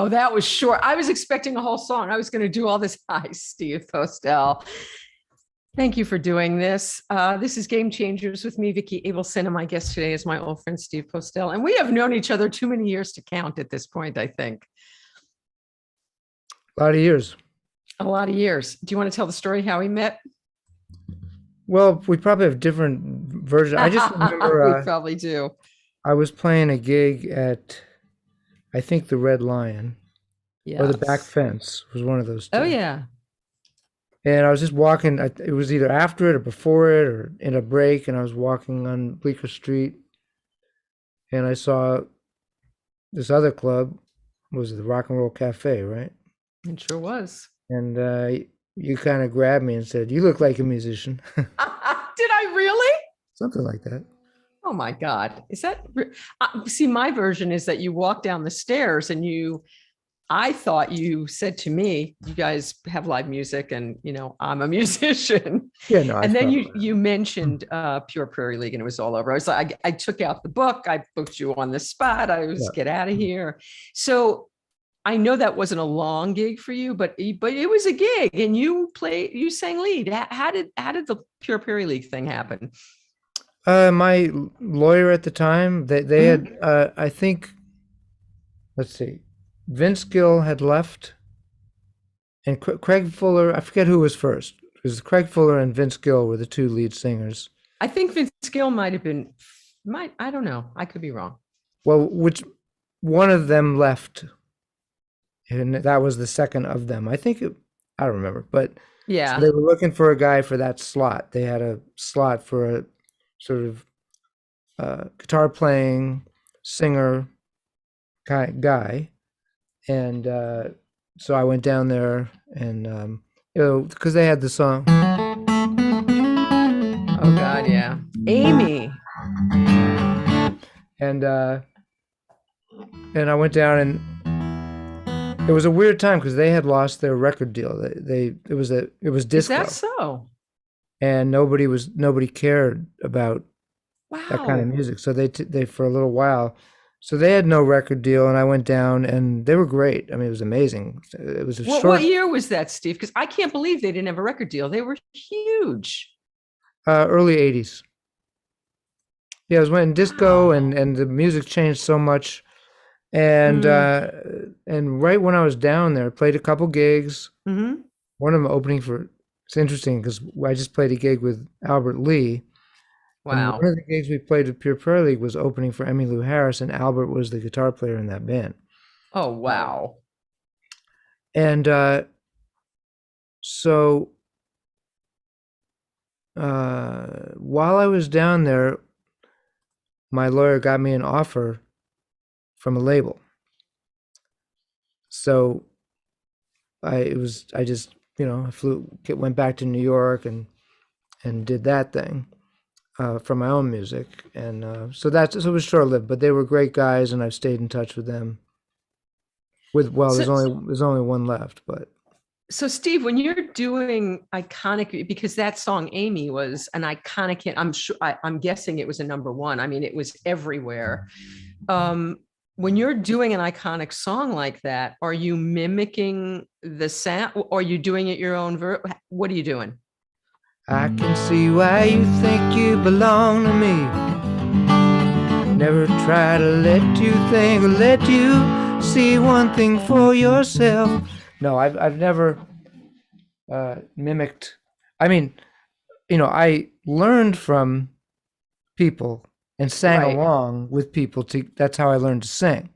Oh, that was short. I was expecting a whole song. I was going to do all this. Hi, Steve Postell. Thank you for doing this. This is Game Changers with me, Vicki Abelson, and my guest today is my old friend, Steve Postell. And we have known each other too many years to count at this point, I think. A lot of years. A lot of years. Do you want to tell the story how we met? Well, we probably have different versions. I just remember we probably do. I was playing a gig at, I think, the Red Lion, or the Back Fence was one of those two. Oh, yeah. And I was just walking, it was either after it or before it or in a break, and I was walking on Bleecker Street, and I saw this other club, was the Rock and Roll Cafe, right? It sure was. And you kind of grabbed me and said, "You look like a musician." Did I really? Something like that. Oh my God. Is that, see, my version is that you walk down the stairs and I thought you said to me, you guys have live music and, I'm a musician. Yeah, no. And then you mentioned Pure Prairie League and it was all over. I was like, I took out the book. I booked you on the spot. I was get out of here. So I know that wasn't a long gig for you, but it was a gig and you sang lead. How did the Pure Prairie League thing happen? My lawyer at the time, they had, I think, let's see, Vince Gill had left, and Craig Fuller, I forget who was first. It was Craig Fuller and Vince Gill were the two lead singers. I think Vince Gill might have been, I don't know. I could be wrong. Well, which one of them left, and that was the second of them. I think, I don't remember, but yeah, so they were looking for a guy for that slot. They had a slot for a sort of guitar playing singer guy. And so I went down there and, because they had the song. Oh, God, yeah. Amy. And I went down and it was a weird time because they had lost their record deal. It was disco. Is that so? And nobody cared about that kind of Wow. music. So they for a little while. So they had no record deal, and I went down, and they were great. I mean, it was amazing. It was a short. What year was that, Steve? Because I can't believe they didn't have a record deal. They were huge. Early 80s. Yeah, it was when disco and the music changed so much. And and right when I was down there, played a couple gigs. Mm-hmm. One of them opening for, it's interesting because I just played a gig with Albert Lee. Wow. And one of the gigs we played at Pure Prairie League was opening for Emmylou Harris, and Albert was the guitar player in that band. Oh, wow. And so while I was down there, my lawyer got me an offer from a label. So I went back to New York and did that thing. For my own music, and so it was short-lived, but they were great guys, and I've stayed in touch with them. There's only one left, but. So, Steve, when you're doing iconic, because that song "Amy" was an iconic hit, I'm guessing it was a number one. I mean, it was everywhere. When you're doing an iconic song like that, are you mimicking the sound, or are you doing it your own? What are you doing? I can see why you think you belong to me. Never try to let you think or let you see one thing for yourself. No, I've never mimicked. I mean, I learned from people and sang along with people. That's how I learned to sing.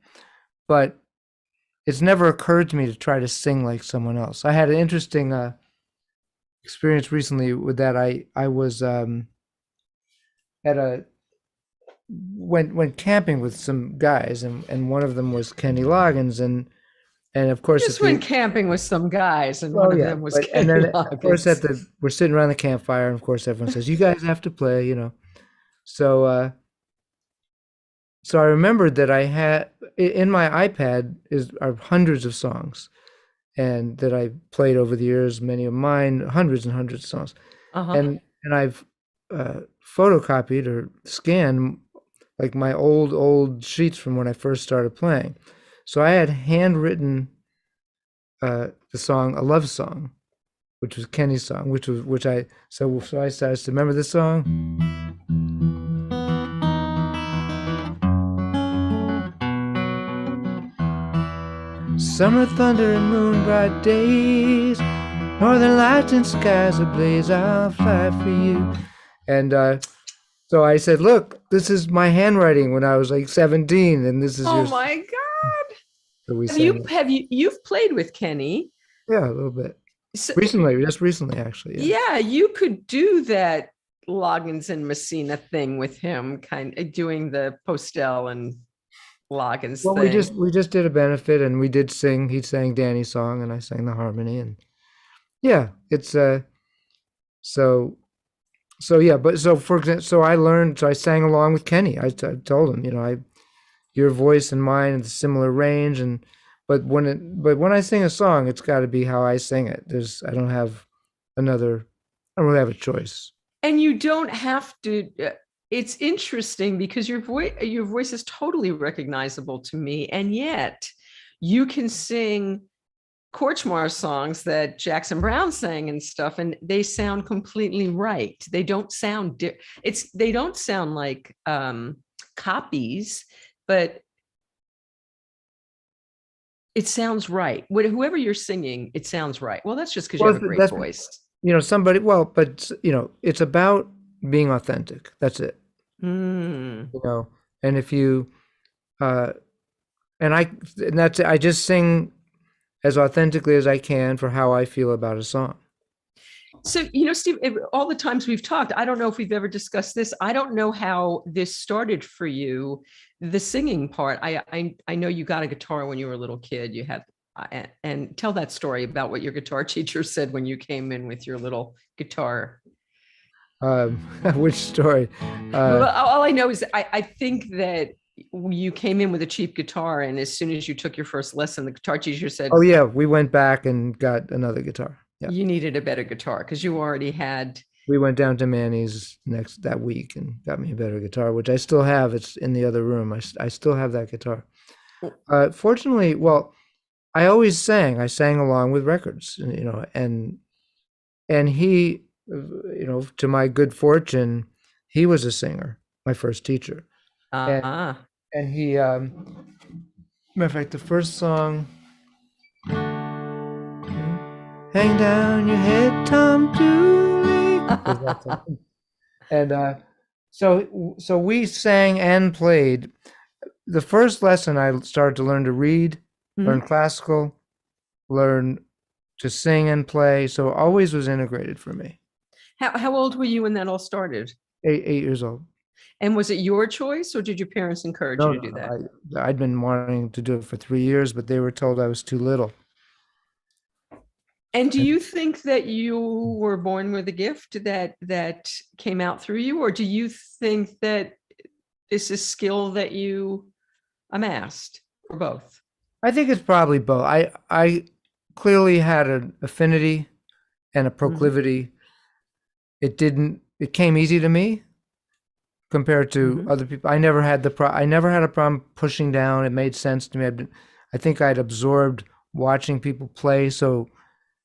But it's never occurred to me to try to sing like someone else. I had an interesting experience recently with that. I was went camping with some guys, and one of them was Kenny Loggins, and of course just went camping with some guys, and one of them was Kenny and then Loggins. Of course we're sitting around the campfire, and of course everyone says, "You guys have to play," So I remembered that I had in my iPad are hundreds of songs. And that I played over the years, many of mine, hundreds and hundreds of songs. And I've photocopied or scanned like my old sheets from when I first started playing. So I had handwritten the song, a love song, which was Kenny's song, so I started to remember this song. Summer thunder and moon bright days, northern lights and skies ablaze, I'll fly for you. And so I said, look, this is my handwriting when I was like 17, and this is Oh yours. my God. So we You've played with Kenny? Yeah, a little bit. So, Just recently, actually. Yeah, you could do that Loggins and Messina thing with him, kind of doing the Postell and Loggins Well, thing. we just did a benefit, and we did sing. He sang Danny's song, and I sang the harmony, and yeah, it's so yeah. But so for example, so I sang along with Kenny. I told him, your voice and mine is a similar range, but when I sing a song, it's got to be how I sing it. I don't really have a choice. And you don't have to. It's interesting because your voice is totally recognizable to me, and yet you can sing Kortchmar songs that Jackson Browne sang and stuff, and they sound completely right. They don't sound they don't sound like copies, but it sounds right. Whoever you're singing, it sounds right. Well, that's just because you have a great voice. But it's about being authentic. That's it. Mm. And if you, and that's it. I just sing as authentically as I can for how I feel about a song. So, Steve, all the times we've talked, I don't know if we've ever discussed this. I don't know how this started for you, the singing part. I know you got a guitar when you were a little kid. You had, and tell that story about what your guitar teacher said when you came in with your little guitar. Which story? Well, all I know is I think that you came in with a cheap guitar, and as soon as you took your first lesson, the guitar teacher said, "Oh yeah, we went back and got another guitar. Yeah. You needed a better guitar because you already had." We went down to Manny's that week and got me a better guitar, which I still have. It's in the other room. I still have that guitar. Fortunately, well, I always sang. I sang along with records, and he, to my good fortune, he was a singer, my first teacher. And he, matter of fact, the first song, "Hang down your head, Tom Dooley," and so we sang and played. The first lesson, I started to learn to read, learn classical, learn to sing and play. So always was integrated for me. How old were you when that all started? 8 years old. And was it your choice, or did your parents encourage you to do that? I'd been wanting to do it for 3 years, but they were told I was too little. And do you think that you were born with a gift that came out through you, or do you think that this is skill that you amassed, or both? I think it's probably both. I clearly had an affinity and a proclivity. It came easy to me compared to other people. I never had a problem pushing down. It made sense to me. I think I'd absorbed watching people play, so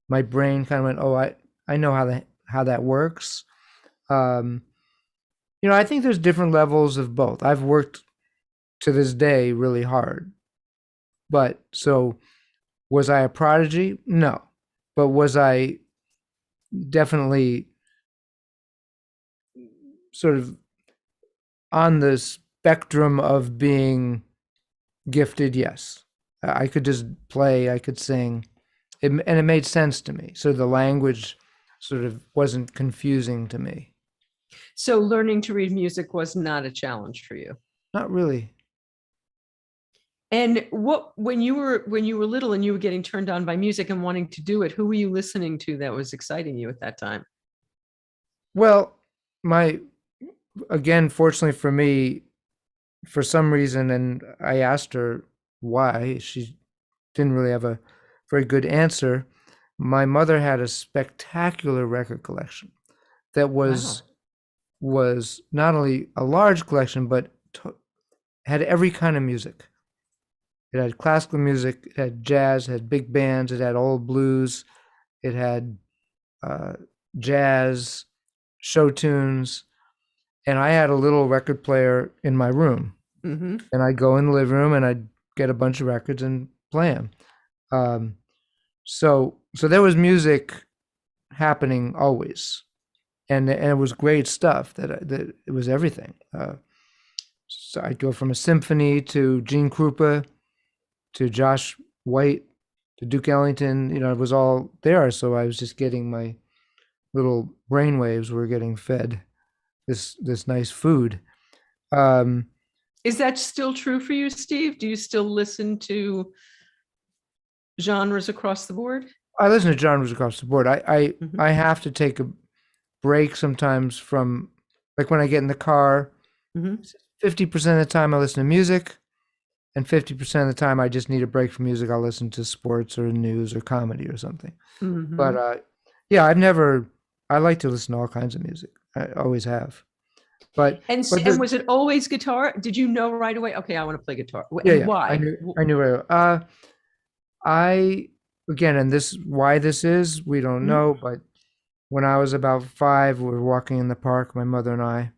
my brain kind of went, "Oh, I know how that works." I think there's different levels of both. I've worked to this day really hard. But so was I a prodigy? No. But was I definitely sort of on the spectrum of being gifted? Yes. I could just play, I could sing, and it made sense to me. So the language sort of wasn't confusing to me. So learning to read music was not a challenge for you? Not really. And when you were little and you were getting turned on by music and wanting to do it, who were you listening to that was exciting you at that time? Well, fortunately for me, for some reason, and I asked her why, she didn't really have a very good answer. My mother had a spectacular record collection that was not only a large collection, but had every kind of music. It had classical music, it had jazz, it had big bands, it had old blues, it had jazz, show tunes, and I had a little record player in my room. Mm-hmm. And I'd go in the living room and I'd get a bunch of records and play them. So there was music happening always, and it was great stuff. That it was everything. So I'd go from a symphony to Gene Krupa, to Josh White, to Duke Ellington. You know, it was all there. So I was just getting my little brain waves were getting fed this nice food. Is that still true for you, Steve? Do you still listen to genres across the board? I listen to genres across the board. Mhm. I have to take a break sometimes from, like when I get in the car, Mhm. 50% of the time I listen to music, and 50% of the time I just need a break from music. I'll listen to sports or news or comedy or something. Mhm. But yeah, I like to listen to all kinds of music. I always have. But And was it always guitar? Did you know right away? Okay, I want to play guitar. yeah, Why? I knew right away. I again, and why this is, we don't Mhm. know, but when I was about 5, we were walking in the park, my mother and I.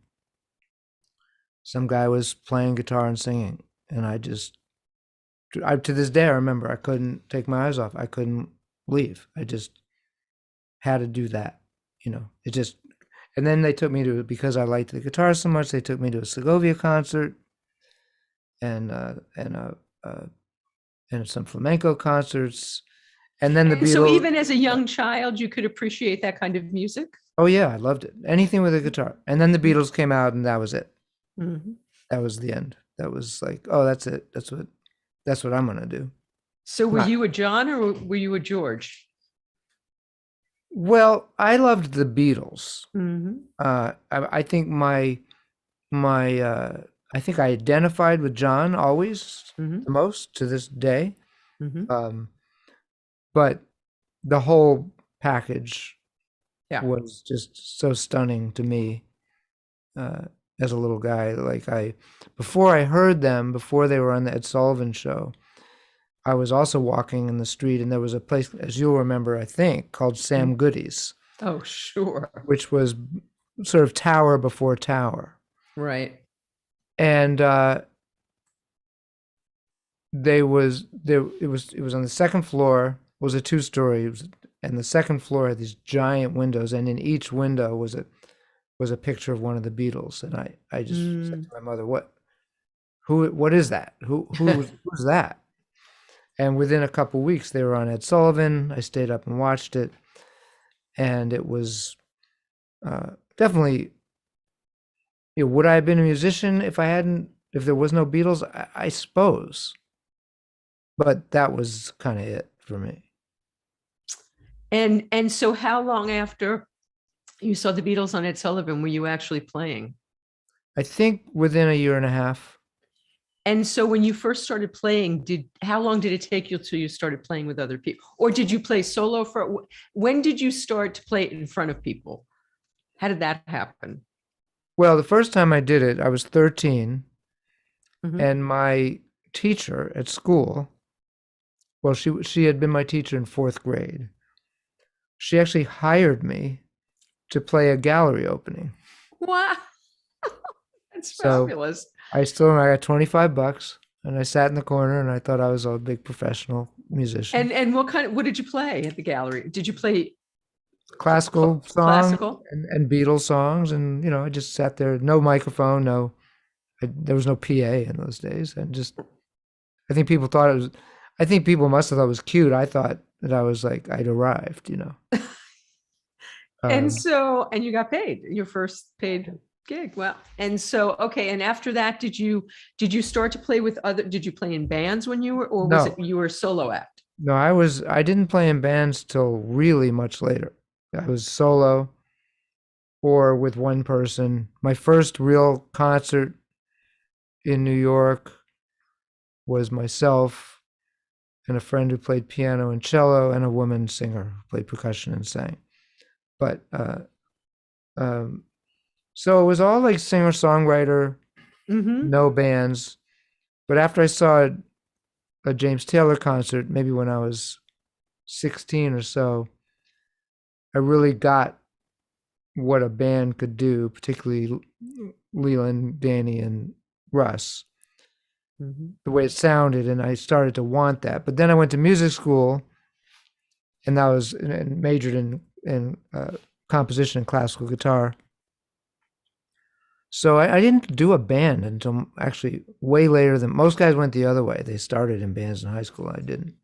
Some guy was playing guitar and singing, and to this day, I remember I couldn't take my eyes off. I couldn't leave. I just had to do that, you know. And then they took me to, because I liked the guitar so much, they took me to a Segovia concert and some flamenco concerts, and then the And so Beatles. even as a young child, you could appreciate that kind of music? Oh yeah, I loved it. Anything with a guitar. And then the Beatles came out, and that was it. Mm-hmm. That was the end. That was like, oh, that's it. That's what I'm gonna do. So were you a John or were you a George? Well, I loved the Beatles. Mm-hmm. I think I think I identified with John always Mm-hmm. the most to this day. Mm-hmm. But the whole package Yeah. was just so stunning to me as a little guy. Before I heard them, before they were on the Ed Sullivan Show, I was also walking in the street, and there was a place, as you'll remember, I think, called Sam Goody's. Oh, sure. Which was sort of tower before tower. Right. And it was on the second floor. It was a 2-story, and the second floor had these giant windows, and in each window was a picture of one of the Beatles. And I just said to my mother, what is that? Who's that? And within a couple weeks, they were on Ed Sullivan. I stayed up and watched it, and it was definitely. Would I have been a musician if there was no Beatles? I suppose, but that was kind of it for me. And so how long after you saw the Beatles on Ed Sullivan were you actually playing? I think within a year and a half. And so when you first started playing, how long did it take you till you started playing with other people? Or did you play solo when did you start to play in front of people? How did that happen? Well, the first time I did it, I was 13, Mm-hmm. and my teacher at school, well, she had been my teacher in 4th grade. She actually hired me to play a gallery opening. Wow. That's fabulous. I got $25, and I sat in the corner, and I thought I was a big professional musician. And what did you play at the gallery? Did you play classical songs classical? And Beatles songs, and I just sat there, no microphone, there was no PA in those days, and I think people must have thought it was cute. I thought that I was like, I'd arrived, And you got paid your first paid gig. Well, and so, okay. And after that, did you start to play with did you play in bands when you were, or was it you were a solo act? No, I didn't play in bands till really much later. I was solo or with one person. My first real concert in New York was myself and a friend who played piano and cello, and a woman singer who played percussion and sang. But so it was all like singer-songwriter, no bands. But after I saw a James Taylor concert, maybe when I was 16 or so, I really got what a band could do, particularly Leland, Danny, and Russ, the way it sounded, and I started to want that. But then I went to music school, and that was and majored in composition and classical guitar. So I didn't do a band until actually way later than most guys went the other way. They started in bands in high school. I didn't.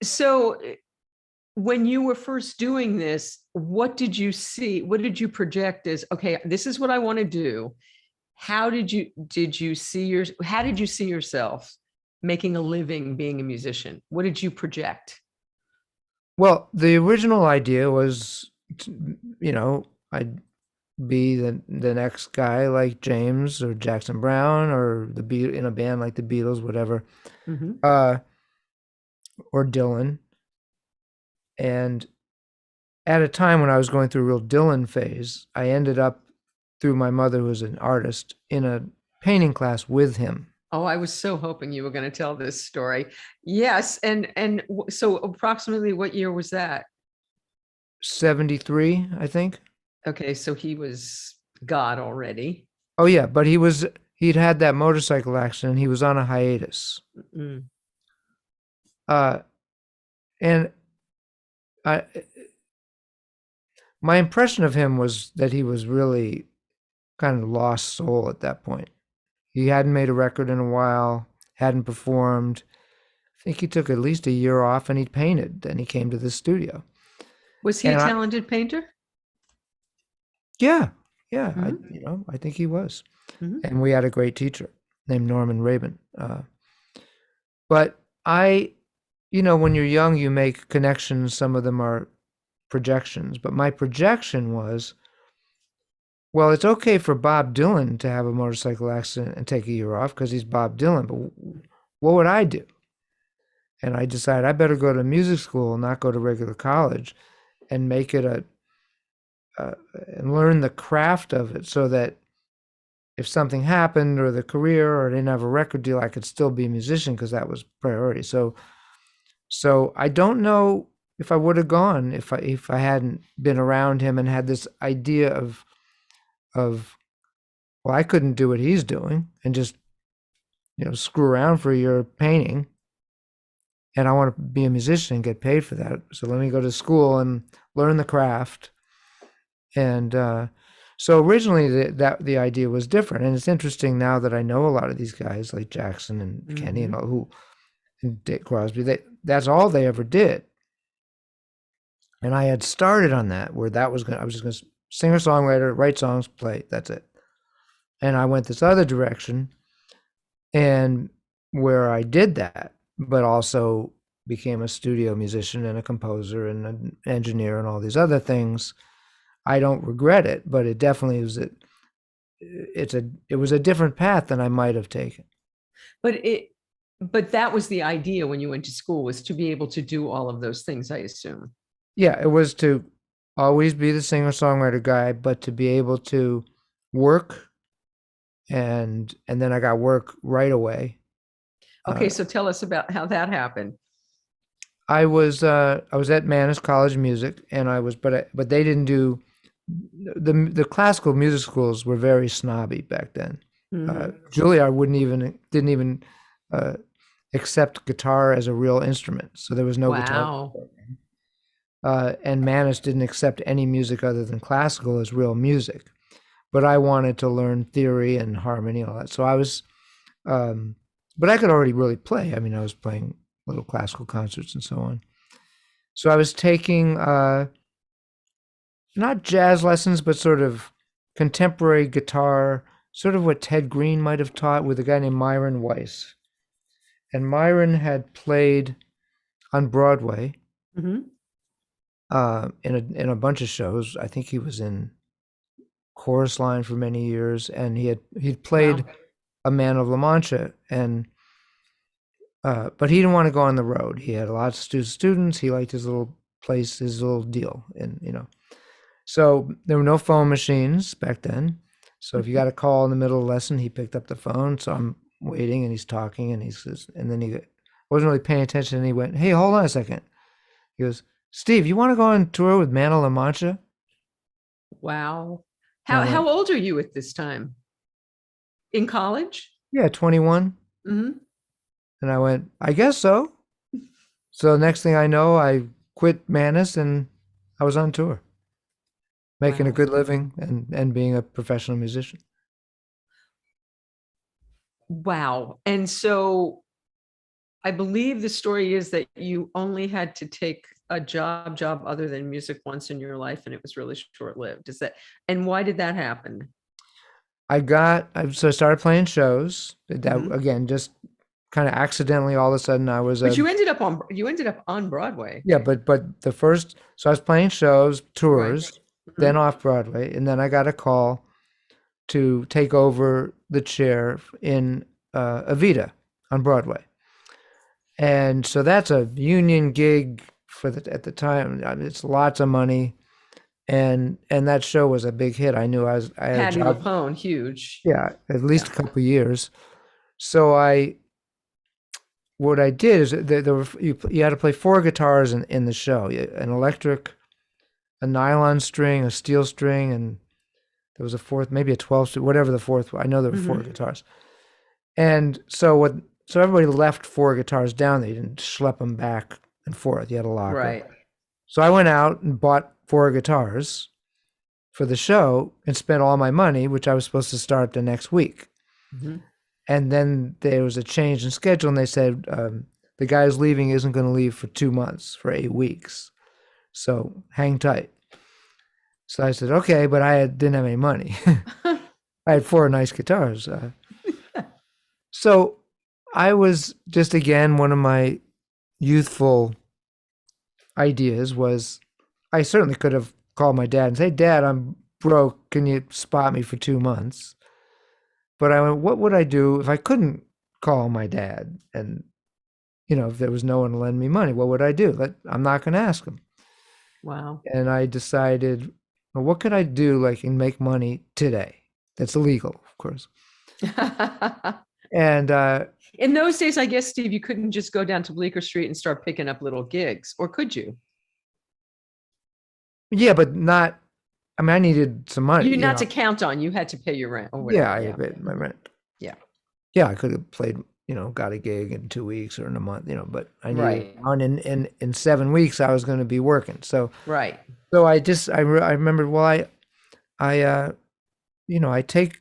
So when you were first doing this, what did you see? What did you project as, okay, this is what I want to do? How did you see how did you see yourself making a living being a musician? What did you project? Well, the original idea was, I'd be the next guy like James or Jackson Browne or in a band like the Beatles, whatever, or Dylan. And at a time when I was going through a real Dylan phase, I ended up, through my mother, who was an artist, in a painting class with him. Oh, I was so hoping you were going to tell this story. Yes. And so approximately what year was that? 73, I think. Okay. So he was God already. Oh yeah. But he'd had that motorcycle accident. He was on a hiatus. And my impression of him was that he was really kind of lost soul at that point. He hadn't made a record in a while, hadn't performed. I think he took at least a year off, and he painted. Then he came to the studio. Was he a talented painter? Yeah. I think he was. And we had a great teacher named Norman Rabin. But when you're young, you make connections. Some of them are projections. But my projection was, well, it's okay for Bob Dylan to have a motorcycle accident and take a year off because he's Bob Dylan. But what would I do? And I decided I better go to music school and not go to regular college, and make it and learn the craft of it, so that if something happened or the career or I didn't have a record deal, I could still be a musician, because that was priority. So I don't know if I would have gone if I hadn't been around him and had this idea of well, I couldn't do what he's doing and just screw around for a year painting, and I want to be a musician and get paid for that. So let me go to school and learn the craft. And so originally the idea was different, and it's interesting now that I know a lot of these guys like Jackson and Kenny and all and Dick Crosby. That's all they ever did. And I had started on that, where I was just going to singer-songwriter, write songs, play, that's it. And I went this other direction, and where I did that, but also became a studio musician and a composer and an engineer and all these other things. I don't regret it, but it definitely was it was a different path than I might have taken. But that was the idea when you went to school, was to be able to do all of those things, I assume. Yeah, it was to always be the singer-songwriter guy, but to be able to work, and then I got work right away. Okay, so tell us about how that happened. I was at Mannes College of Music, and but they didn't do the classical music schools were very snobby back then. Juilliard didn't even accept guitar as a real instrument, so there was no guitar. And Mannes didn't accept any music other than classical as real music. But I wanted to learn theory and harmony and all that. So I was, but I could already really play. I mean, I was playing little classical concerts and so on. So I was taking not jazz lessons, but sort of contemporary guitar, sort of what Ted Green might have taught, with a guy named Myron Weiss. And Myron had played on Broadway in a bunch of shows. I think he was in Chorus Line for many years, and he'd played A Man of La Mancha, and but he didn't want to go on the road. He had a lot of students. He liked his little place, his little deal, and so there were no phone machines back then. So if you got a call in the middle of the lesson, he picked up the phone. So I'm waiting, and he's talking, and he says, and then I wasn't really paying attention, and he went, "Hey, hold on a second." He goes, "Steve, you want to go on tour with Man of La Mancha?" Wow. And I How went, old are you at this time? In college? "Yeah, 21." Hmm. And I went, "I guess so." So next thing I know, I quit Manus, and I was on tour, making a Wow. good living and being a professional musician. Wow. And so I believe the story is that you only had to take a job other than music once in your life, and it was really short-lived. Is that, and why did that happen? So I started playing shows. That Mhm. again, just kind of accidentally, all of a sudden, I was But you ended up on Broadway. yeah. But the first, so I was playing shows, Right. tours, then Mhm. off Broadway, and then I got a call to take over the chair in Evita on Broadway. And so that's a union gig for the at the time. I mean, it's lots of money, and that show was a big hit. I had a Patti job, Lapone, huge. yeah, at least Yeah. a couple of years. So what I did is you had to play four guitars in the show: an electric, a nylon string, a steel string, and there was a fourth, maybe a 12 string, whatever the fourth. I know there were four Mhm. guitars. And so everybody left four guitars down. They didn't schlep them back and forth. You had a locker. Right. So I went out and bought four guitars for the show and spent all my money, which I was supposed to start the next week. Mhm. And then there was a change in schedule, and they said the guy who's leaving isn't going to leave for 2 months, for 8 weeks. So hang tight. So I said, okay, but didn't have any money. I had four nice guitars. So I was just, again, one of my youthful ideas was I certainly could have called my dad and say, "Dad, I'm broke. Can you spot me for 2 months?" But I went, what would I do if I couldn't call my dad? And, if there was no one to lend me money, what would I do? I'm not going to ask him. Wow. And I decided, well, what could I do and make money today? That's illegal, of course. And In those days, I guess, Steve, you couldn't just go down to Bleecker Street and start picking up little gigs, or could you? yeah, but not, I mean, I needed some money, You not to count on, you had to pay your rent or Yeah, whatever. I Yeah. paid my rent. Yeah. Yeah, I could have played, got a gig in 2 weeks or in a month, but I needed Right. on in 7 weeks I was going to be working. So Right. I remembered, well, I take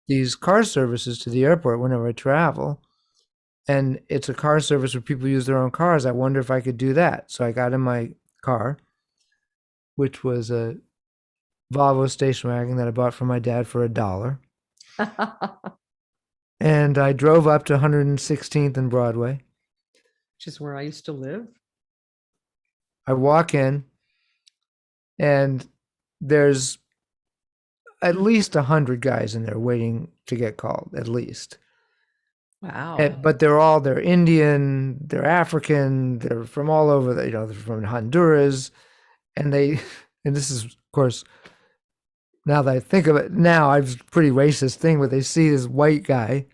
these car services to the airport whenever I travel, and it's a car service where people use their own cars. I wonder if I could do that. So I got in my car, which was a Volvo station wagon that I bought from my dad for $1. And I drove up to 116th and Broadway. Which is where I used to live. I walk in, and there's at least 100 guys in there waiting to get called, at least. Wow. But they're Indian, they're African, they're from all over. They're from Honduras, and and this is, of course, now that I think of it, now it's a pretty racist thing, but they see this white guy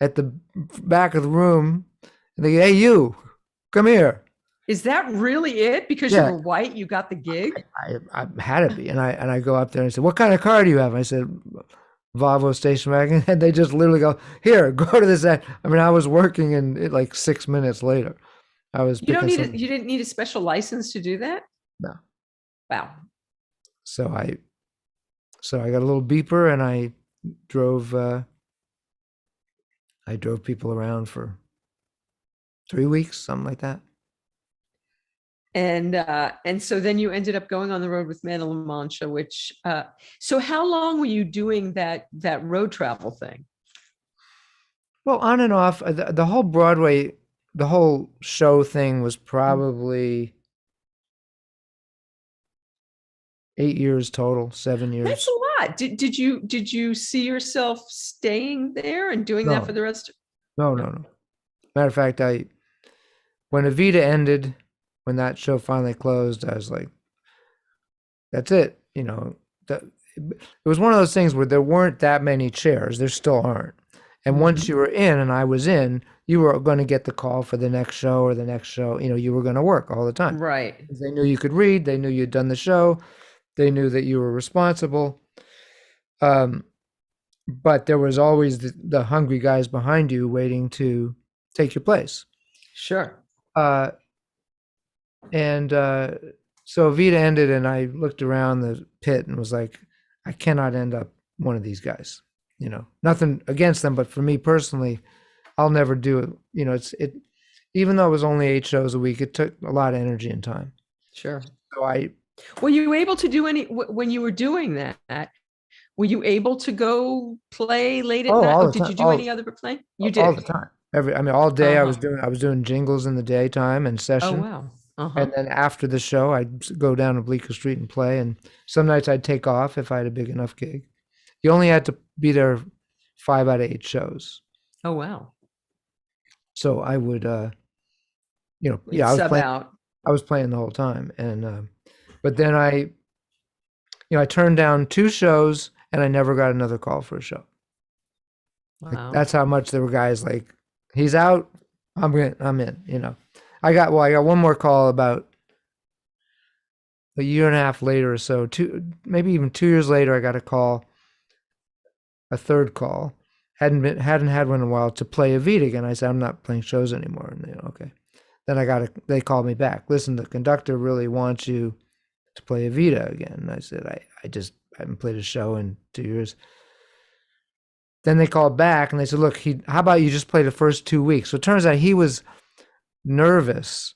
at the back of the room, and they go, "Hey, you, come here." Is that really it? Because you Yeah. were white, you got the gig? I had to be, and I go up there and I said, "What kind of car do you have?" And I said, "Volvo station wagon," and they just literally go, "Here, go to this end." I mean, I was working, and like 6 minutes later, I was You don't picking need some. you didn't need a special license to do that? No, Wow. so I got a little beeper, and drove. I drove people around for 3 weeks, something like that. And so then you ended up going on the road with Man of La Mancha, which so how long were you doing that road travel thing? Well, on and off, the whole Broadway, the whole show thing was probably 8 years total, 7 years. That's a lot. Did you see yourself staying there and doing that No. for the rest? No. Matter of fact, when Evita ended, when that show finally closed, I was like, that's it. It was one of those things where there weren't that many chairs. There still aren't. And once you were in and I was in, you were going to get the call for the next show or the next show. You were going to work all the time. Right. They knew you could read. They knew you'd done the show. They knew that you were responsible. But there was always the hungry guys behind you waiting to take your place. Sure. So Evita ended, and I looked around the pit and was like, I cannot end up one of these guys. Nothing against them, but for me personally, I'll never do it. Even though it was only 8 shows a week, it took a lot of energy and time. Sure. So were you able to do when you were doing that? Were you able to go play late at night? Or did you do any other play? You did all the time. All day. I was doing jingles in the daytime and session. Oh wow. And then after the show, I'd go down to Bleecker Street and play. And some nights I'd take off if I had a big enough gig. You only had to be there 5 out of 8 shows. Oh wow. So I would, I was playing the whole time, and but then I turned down 2 shows, and I never got another call for a show. Wow. That's how much there were guys like, he's out, I'm in. I got one more call about a year and a half later or so, maybe even 2 years later. I got a third call. Hadn't had one in a while, to play Evita again. I said, I'm not playing shows anymore. And okay. Then they called me back. Listen, the conductor really wants you to play Evita again. And I said, I haven't played a show in 2 years. Then they called back and they said, look, how about you just play the first 2 weeks? So it turns out he was nervous,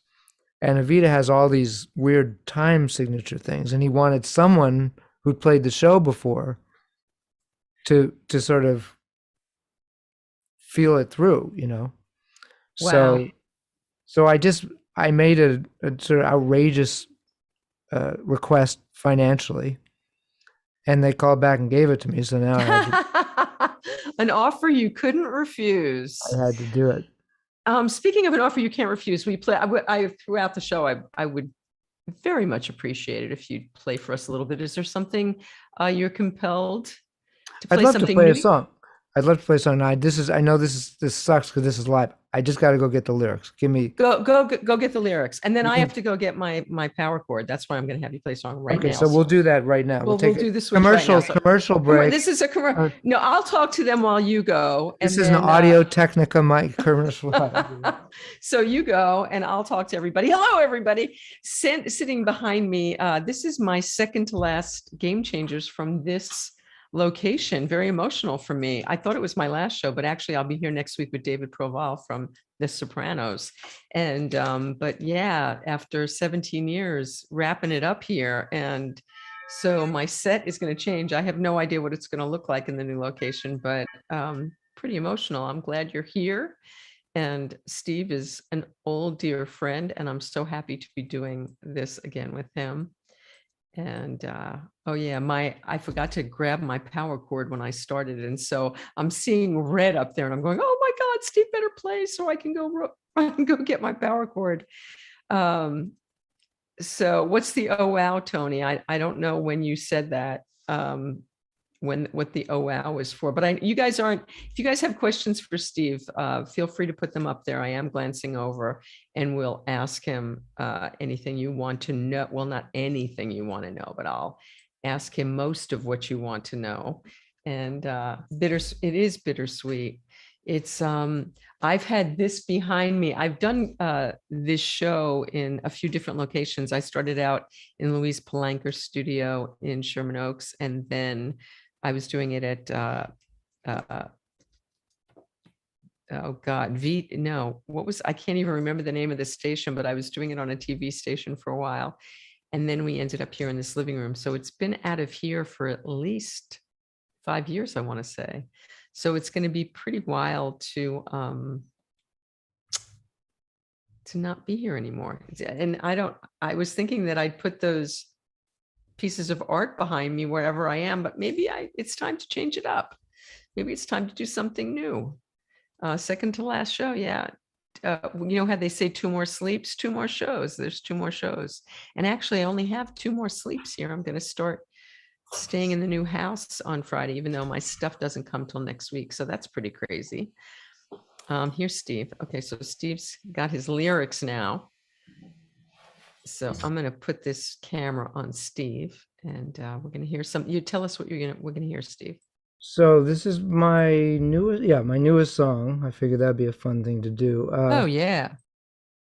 and Evita has all these weird time signature things, and he wanted someone who'd played the show before to sort of feel it through, Wow. So I made a sort of outrageous request financially, and they called back and gave it to me. So now I had an offer you couldn't refuse. I had to do it. Speaking of an offer you can't refuse, I throughout the show, I would very much appreciate it if you'd play for us a little bit. Is there something you're compelled to play? I'd love something to play new? a song. I'd love to play a song. I know this sucks because this is live. I just got to go get the lyrics. Give me go get the lyrics, and then I have to go get my power chord. That's why I'm going to have you play a song right now. Okay, so we'll do that right now. We'll do this commercial break. This is a commercial. No, I'll talk to them while you go. This is an Audio Technica mic commercial. So you go, and I'll talk to everybody. Hello, everybody. Sitting behind me, this is my second to last Game Changers from this location. Very emotional for me. I thought it was my last show, but actually I'll be here next week with David Proval from The Sopranos. And but yeah, after 17 years wrapping it up here, and so my set is going to change. I have no idea what it's going to look like in the new location, but pretty emotional. I'm glad you're here, and Steve is an old dear friend, and I'm so happy to be doing this again with him. And oh yeah, I forgot to grab my power cord when I started, and so I'm seeing red up there, and I'm going, oh my God, Steve better play so I can go get my power cord. So what's the oh wow, Tony? I don't know when you said that, what the oh wow is for, but if you guys have questions for Steve, feel free to put them up there. I am glancing over, and we'll ask him anything you want to know. Well, not anything you want to know, but I'll ask him most of what you want to know. And it is bittersweet. It's I've had this behind me. I've done this show in a few different locations. I started out in Louise Palanker's studio in Sherman Oaks, and then I was doing it at oh God, I can't even remember the name of the station, but I was doing it on a TV station for a while. And then we ended up here in this living room. So it's been out of here for at least 5 years, I want to say. So it's going to be pretty wild to not be here anymore. And I was thinking that I'd put those pieces of art behind me wherever I am, but maybe it's time to change it up. Maybe it's time to do something new. Second to last show. Yeah. You know how they say 2 more sleeps, 2 more shows. There's 2 more shows. And actually I only have 2 more sleeps here. I'm going to start staying in the new house on Friday, even though my stuff doesn't come till next week. So that's pretty crazy. Here's Steve. Okay, so Steve's got his lyrics now. So I'm going to put this camera on Steve, and we're going to hear some. You tell us what we're going to hear, Steve. So this is my newest song. I figured that'd be a fun thing to do. Oh yeah.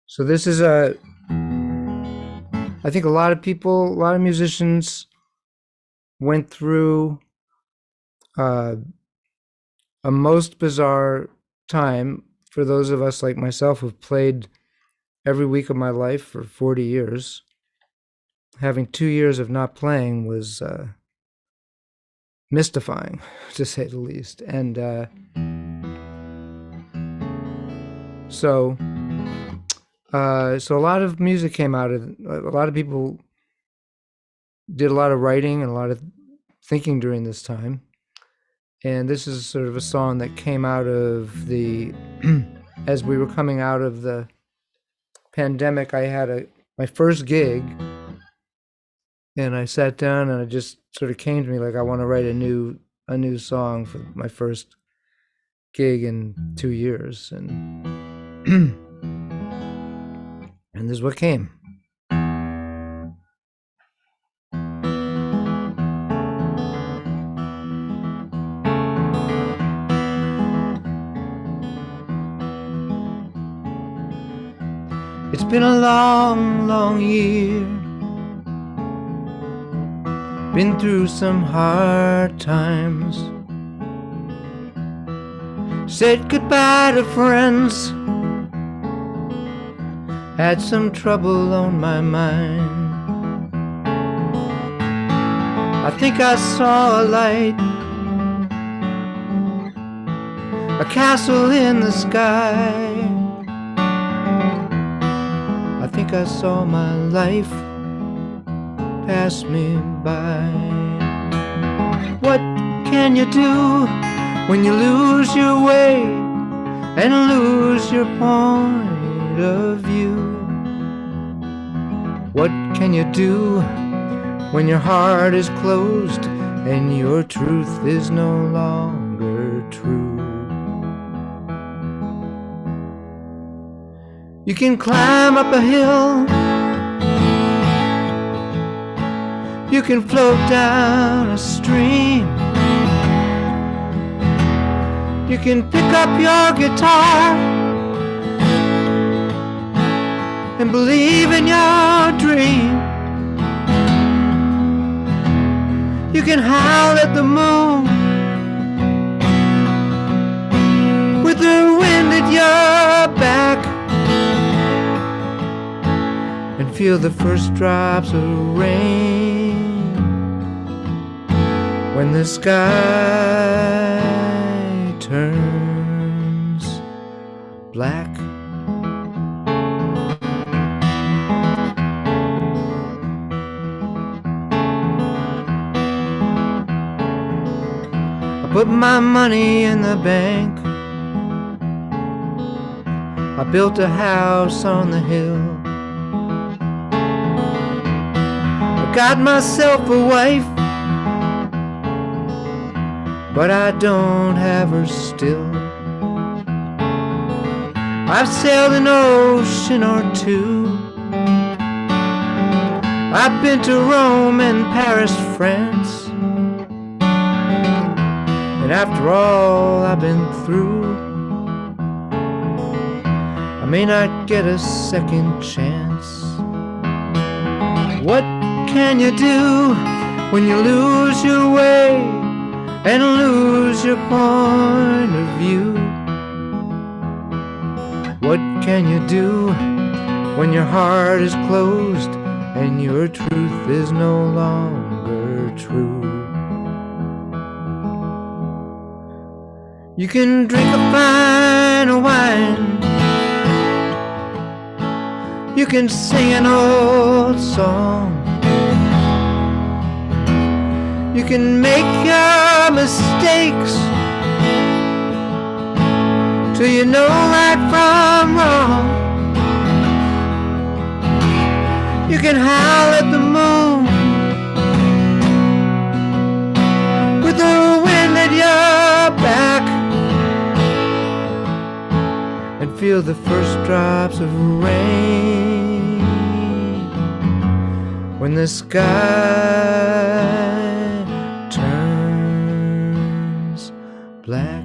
So this is I think a lot of musicians went through a most bizarre time. For those of us like myself who've played every week of my life for 40 years, having 2 years of not playing was mystifying, to say the least. And so a lot of music came out of it. A lot of people did a lot of writing and a lot of thinking during this time. And this is sort of a song that came out of the, as we were coming out of the pandemic. I had my first gig, and I sat down and it just sort of came to me like, I want to write a new song for my first gig in 2 years. And and this is what came. It's been a long, long year. Been through some hard times. Said goodbye to friends. Had some trouble on my mind. I think I saw a light, a castle in the sky. I think I saw my life pass me by. What can you do when you lose your way and lose your point of view? What can you do when your heart is closed and your truth is no longer true? You can climb up a hill, you can float down a stream, you can pick up your guitar and believe in your dream. You can howl at the moon with the wind at your back and feel the first drops of rain when the sky turns black. I put my money in the bank. I built a house on the hill. I got myself a wife, but I don't have her still. I've sailed an ocean or two. I've been to Rome and Paris, France. And after all I've been through, I may not get a second chance. What can you do when you lose your way and lose your point of view? What can you do when your heart is closed and your truth is no longer true? You can drink a fine wine, you can sing an old song, you can make your mistakes till you know right from wrong. You can howl at the moon feel the first drops of rain, when the sky turns black.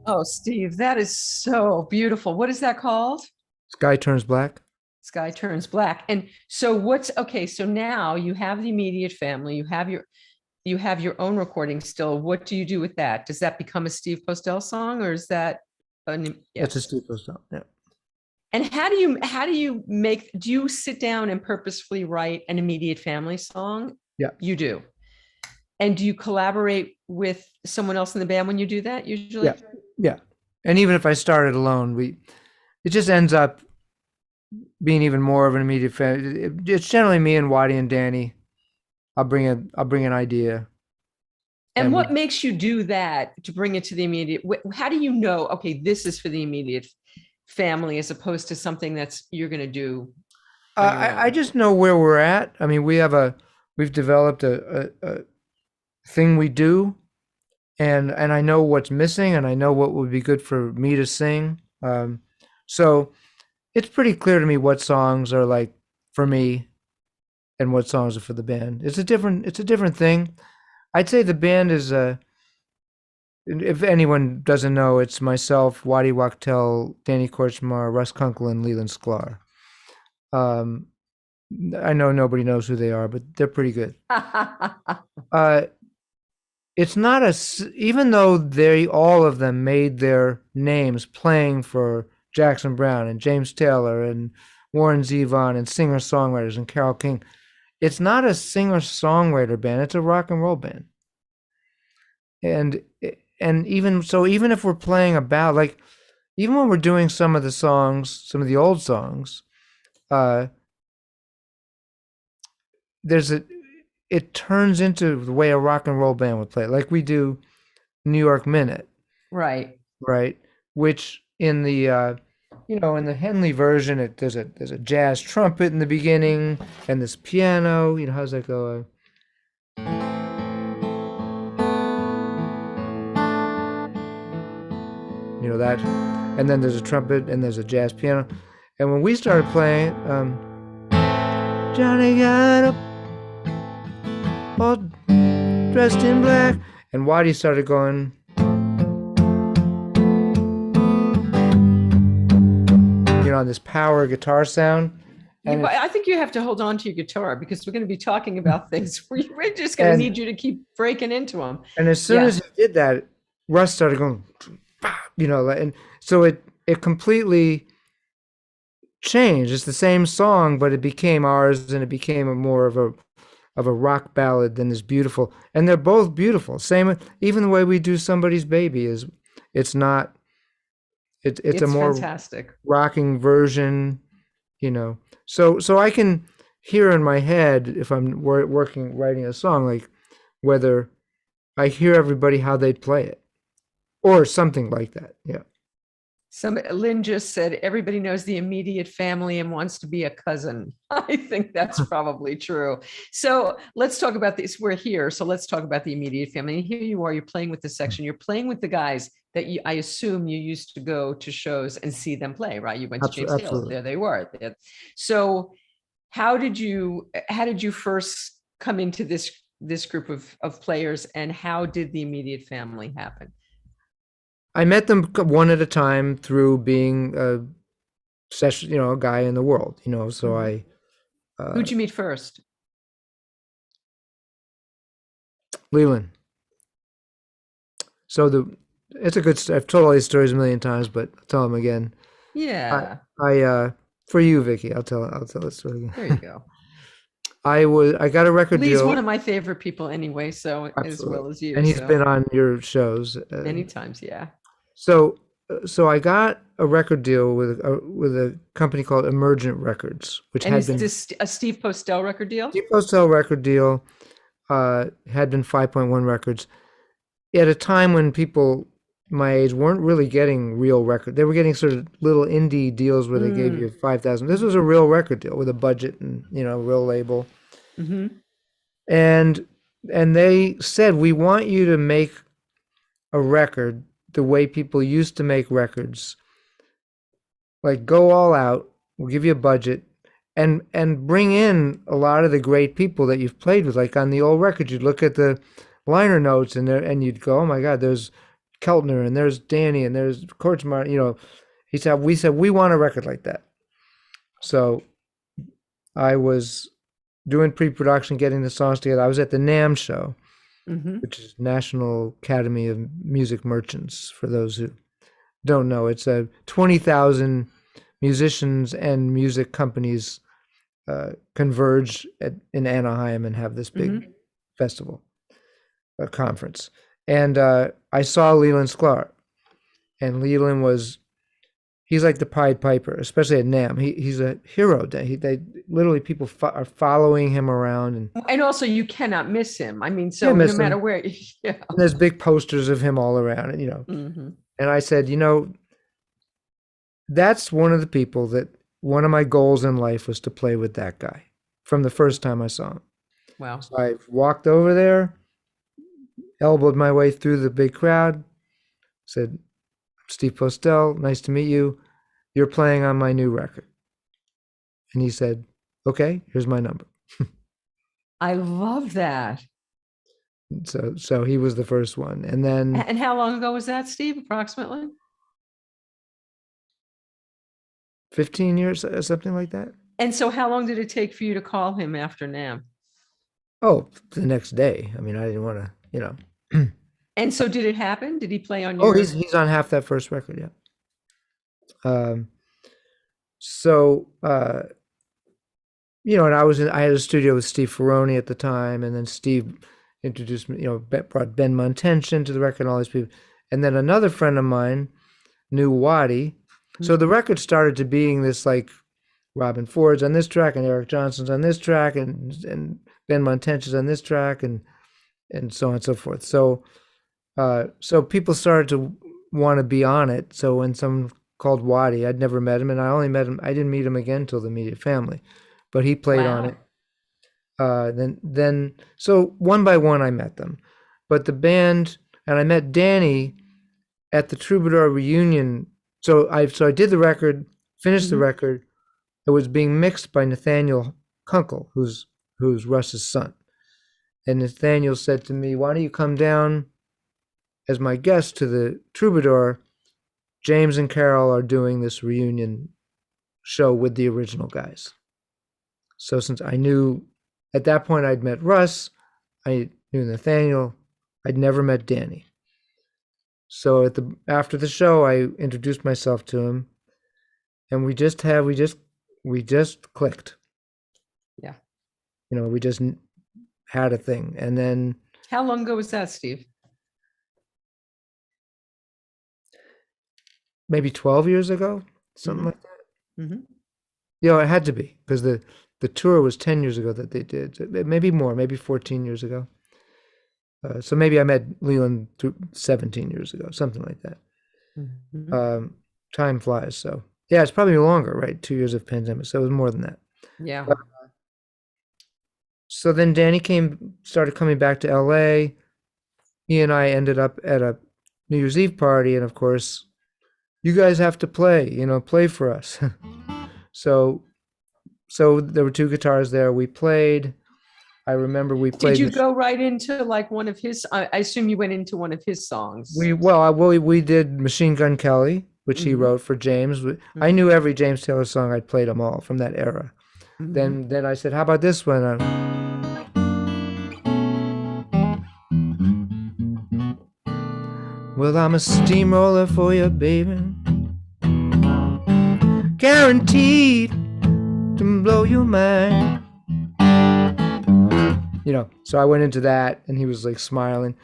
Oh, Steve, that is so beautiful. What is that called? Sky Turns Black. Sky Turns Black. And so okay, so now you have the immediate family, you have your own recording still. What do you do with that? Does that become a Steve Postell song, or is that It's a Steve Postell, yeah. And do you sit down and purposefully write an immediate family song? Yeah. You do. And do you collaborate with someone else in the band when you do that usually? Yeah. And even if I started alone, it just ends up being even more of an immediate family. It's generally me and Waddy and Danny. I'll bring an idea. And what makes you do that to bring it to the immediate? How do you know, okay, this is for the immediate family as opposed to something you're going to do? I just know where we're at. I mean, we've developed a thing we do, and I know what's missing, and I know what would be good for me to sing. So it's pretty clear to me what songs are like for me and what songs are for the band. It's a different thing. I'd say the band is if anyone doesn't know, it's myself, Waddy Wachtel, Danny Kortchmar, Russ Kunkle, and Leland Sklar. I know nobody knows who they are, but they're pretty good. It's not even though all of them made their names playing for Jackson Browne and James Taylor and Warren Zevon and singer-songwriters and Carole King, it's not a singer-songwriter band, it's a rock and roll band. And even so, even if we're playing about, like, even when we're doing some of the old songs, it turns into the way a rock and roll band would play, like we do New York Minute. Right. Which in the in the Henley version, there's a jazz trumpet in the beginning and this piano. How's that go? That, and then there's a trumpet and there's a jazz piano. And when we started playing, Johnny got up all dressed in black, and Waddy started going, on this power guitar sound. And I think you have to hold on to your guitar because we're going to be talking about things. We're just going to need you to keep breaking into them. And as soon as he did that, Russ started going, and so it completely changed. It's the same song, but it became ours, and it became more of a rock ballad than is beautiful. And they're both beautiful. Same, even the way we do Somebody's Baby it's a more fantastic rocking version, So I can hear in my head, if I'm writing a song, like whether I hear everybody how they'd play it or something like that. Yeah. Lynn just said, everybody knows the immediate family and wants to be a cousin. I think that's probably true. So let's talk about this. We're here. So let's talk about the immediate family. And here you are, you're playing with the section. You're playing with the guys that I assume you used to go to shows and see them play, right? You went to James Hill. There they were. So how did you first come into this group of players, and how did the immediate family happen? I met them one at a time through being a session, a guy in the world, so I. Who'd you meet first? Leland. So it's a good story. I've told all these stories a million times, but I'll tell them again. Yeah. I for you, Vicki, I'll tell the story again. There you go. I got a record deal. He's one of my favorite people anyway, so Absolutely. As well as you. And he's been on your shows many times, yeah. So I got a record deal with a company called Emergent Records, which is this a Steve Postell record deal? Steve Postell record deal had been 5.1 records at a time when people my age weren't really getting real record. They were getting sort of little indie deals where they gave you 5,000. This was a real record deal with a budget and, you know, real label. Mm-hmm. And they said, we want you to make a record the way people used to make records. Like, go all out. We'll give you a budget and bring in a lot of the great people that you've played with. Like on the old records, you'd look at the liner notes and you'd go, oh my God, there's Keltner and there's Danny and there's Kortchmar. You know, we said we want a record like that. So I was doing pre-production, getting the songs together. I was at the NAMM show, which is National Academy of Music Merchants, for those who don't know. It's a 20,000 musicians and music companies converge in Anaheim and have this big festival, a conference. And I saw Leland Sklar, and Leland he's like the Pied Piper, especially at NAMM. He's a hero. They literally, people are following him around. And also you cannot miss him. I mean, so no matter where. Yeah. And there's big posters of him all around, and, you know. And I said, you know, that's one of the people that one of my goals in life was to play with that guy from the first time I saw him. Wow. So I walked over there, elbowed my way through the big crowd, said, Steve Postell, nice to meet you. You're playing on my new record. And he said, okay, here's my number. I love that. So he was the first one. And then. And how long ago was that, Steve, approximately? 15 years, something like that. And so how long did it take for you to call him after NAMM? Oh, the next day. I mean, I didn't want to, you know. And so did it happen? Did he play on your? Oh, he's on half that first record, yeah. You know, and I had a studio with Steve Ferroni at the time, and then Steve introduced me, you know, brought Ben Montench into the record and all these people. And then another friend of mine knew Waddy. So the record started to being this, like, Robin Ford's on this track and Eric Johnson's on this track and Ben Montench is on this track and so on and so forth. So people started to want to be on it. So when someone called Waddy, I'd never met him, and I didn't meet him again until the Immediate Family, but he played on it. Then so one by one I met them, but the band, and I met Danny at the Troubadour reunion. So I did the record, finished the record. It was being mixed by Nathaniel Kunkle, who's Russ's son. And Nathaniel said to me, why don't you come down as my guest to the Troubadour? James and Carole are doing this reunion show with the original guys. So since I knew, at that point I'd met Russ, I knew Nathaniel, I'd never met Danny. So after the show, I introduced myself to him, and we just clicked. Yeah. You know, we just had a thing. And then. How long ago was that, Steve? Maybe 12 years ago, something like that. You know, it had to be, because the tour was 10 years ago that they did. Maybe more, maybe 14 years ago. So maybe I met Leland 17 years ago, something like that. Time flies. So yeah, it's probably longer, right? 2 years of pandemic. So it was more than that. Yeah. So then Danny started coming back to LA. He and I ended up at a New Year's Eve party. And of course, you guys have to play, you know, play for us. So there were two guitars there. We played. I remember we played. Did you go right into like one of his? I assume you went into one of his songs. We did Machine Gun Kelly, which he wrote for James. I knew every James Taylor song. I'd played them all from that era. Then I said, "How about this one?" Well, I'm a steamroller for you, baby, guaranteed to blow your mind. You know, so I went into that, and he was like smiling,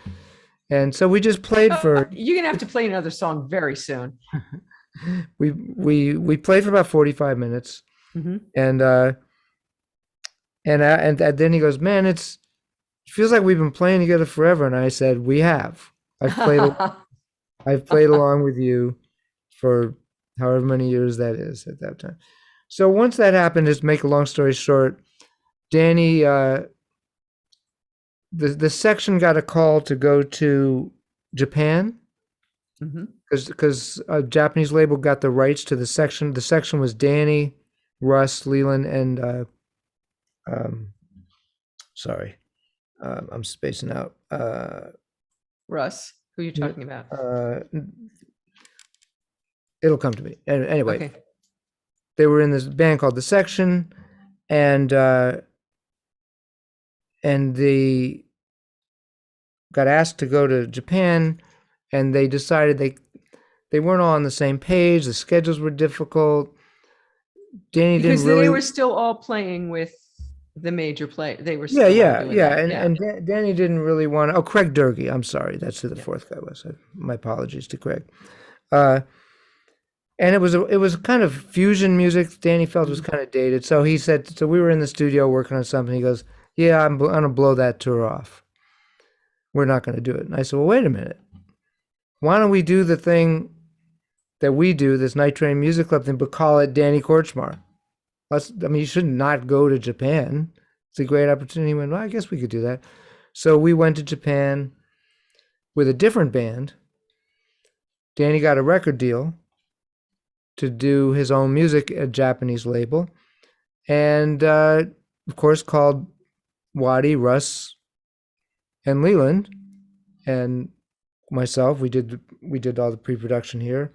and so we just played for. You're gonna have to play another song very soon. we played for about 45 minutes, and then he goes, "Man, it feels like we've been playing together forever." And I said, "We have. I've played I've played along with you for however many years that is at that time. So once that happened, just make a long story short, Danny, the section got a call to go to Japan because a Japanese label got the rights to the section. The section was Danny, Russ, Leland, and sorry, I'm spacing out. Russ, who are you talking about? It'll come to me. Anyway, Okay. they were in this band called The Section, and they got asked to go to Japan, and they decided they weren't all on the same page. The schedules were difficult. Danny Because didn't really. they were still all playing with the major play. They were still Yeah. doing that. And Danny didn't really want to. Oh, Craig Durkee. I'm sorry, that's who the fourth guy was. My apologies to Craig. And it was kind of fusion music. Danny felt it was kind of dated, so he said. So we were in the studio working on something. He goes, "Yeah, I'm gonna blow that tour off. We're not gonna do it." And I said, "Well, wait a minute. Why don't we do the thing that we do, this Night Train Music Club thing, but call it Danny Kortchmar? You should not go to Japan. It's a great opportunity." He went, "Well, I guess we could do that." So we went to Japan with a different band. Danny got a record deal to do his own music at a Japanese label, and of course called Waddy, Russ, and Leland, and myself. We did all the pre-production here,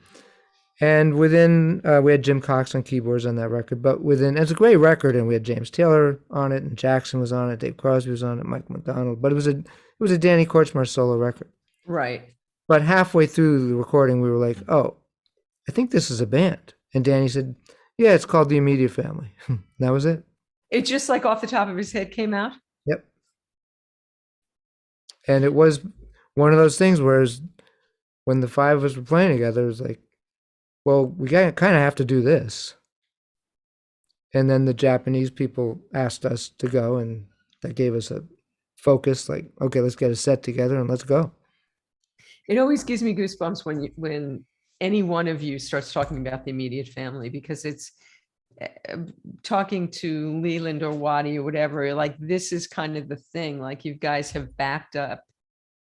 and within we had Jim Cox on keyboards on that record. But it's a great record, and we had James Taylor on it, and Jackson was on it, Dave Crosby was on it, Michael McDonald. But it was a Danny Kortchmar solo record. Right. But halfway through the recording, we were like, "Oh, I think this is a band." And Danny said, "Yeah, it's called The Immediate Family." That was it. It just like off the top of his head came out? Yep. And it was one of those things where when the five of us were playing together, it was like, well, we kind of have to do this. And then the Japanese people asked us to go, and that gave us a focus, like, okay, let's get a set together and let's go. It always gives me goosebumps when any one of you starts talking about the immediate family, because it's talking to Leland or Waddy or whatever, like this is kind of the thing, like you guys have backed up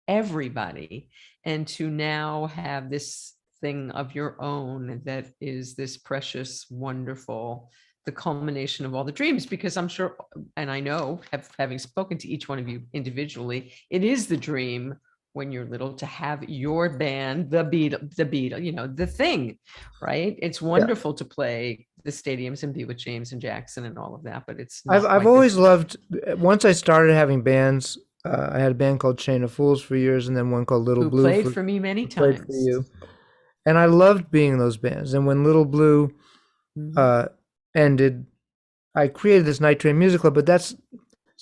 everybody, and to now have this thing of your own that is this precious, wonderful, the culmination of all the dreams, because I'm sure, and I know, having spoken to each one of you individually, it is the dream when you're little to have your band, the Beatles, the thing, right? It's wonderful to play the stadiums and be with James and Jackson and all of that, but it's not I've always loved, once I started having bands, I had a band called Chain of Fools for years, and then one called Little Blue. Played for me many times. Played for you. And I loved being in those bands. And when Little Blue ended, I created this Night Train Music Club, but it's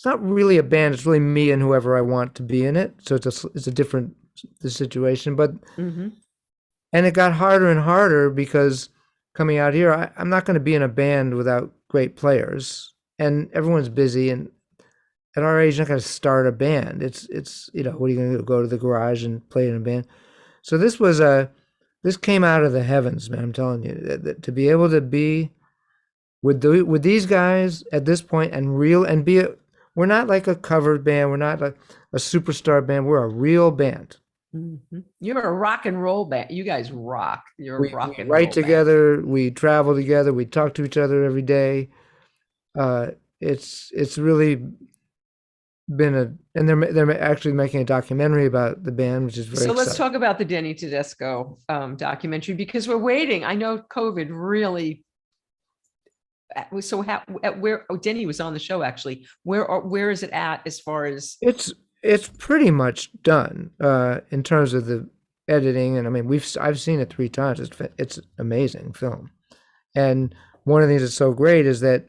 not really a band. It's really me and whoever I want to be in it. So it's a different situation. But and it got harder and harder because coming out here, I'm not going to be in a band without great players, and everyone's busy. And at our age, you're not going to start a band. It's what are you going to do? Go to the garage and play in a band? So this came out of the heavens, man. I'm telling you, that to be able to be with these guys at this point and be we're not like a cover band. We're not like a superstar band. We're a real band. You're a rock and roll band. You guys rock. You're a rock and roll. We write together. We travel together. We talk to each other every day. It's really been and they're actually making a documentary about the band, which is very exciting. Let's talk about the Denny Tedesco documentary, because we're waiting. I know COVID really. So where Denny was on the show, actually, where is it at as far as? It's pretty much done in terms of the editing, and I mean I've seen it 3 times. It's amazing film, and one of the things that's so great is that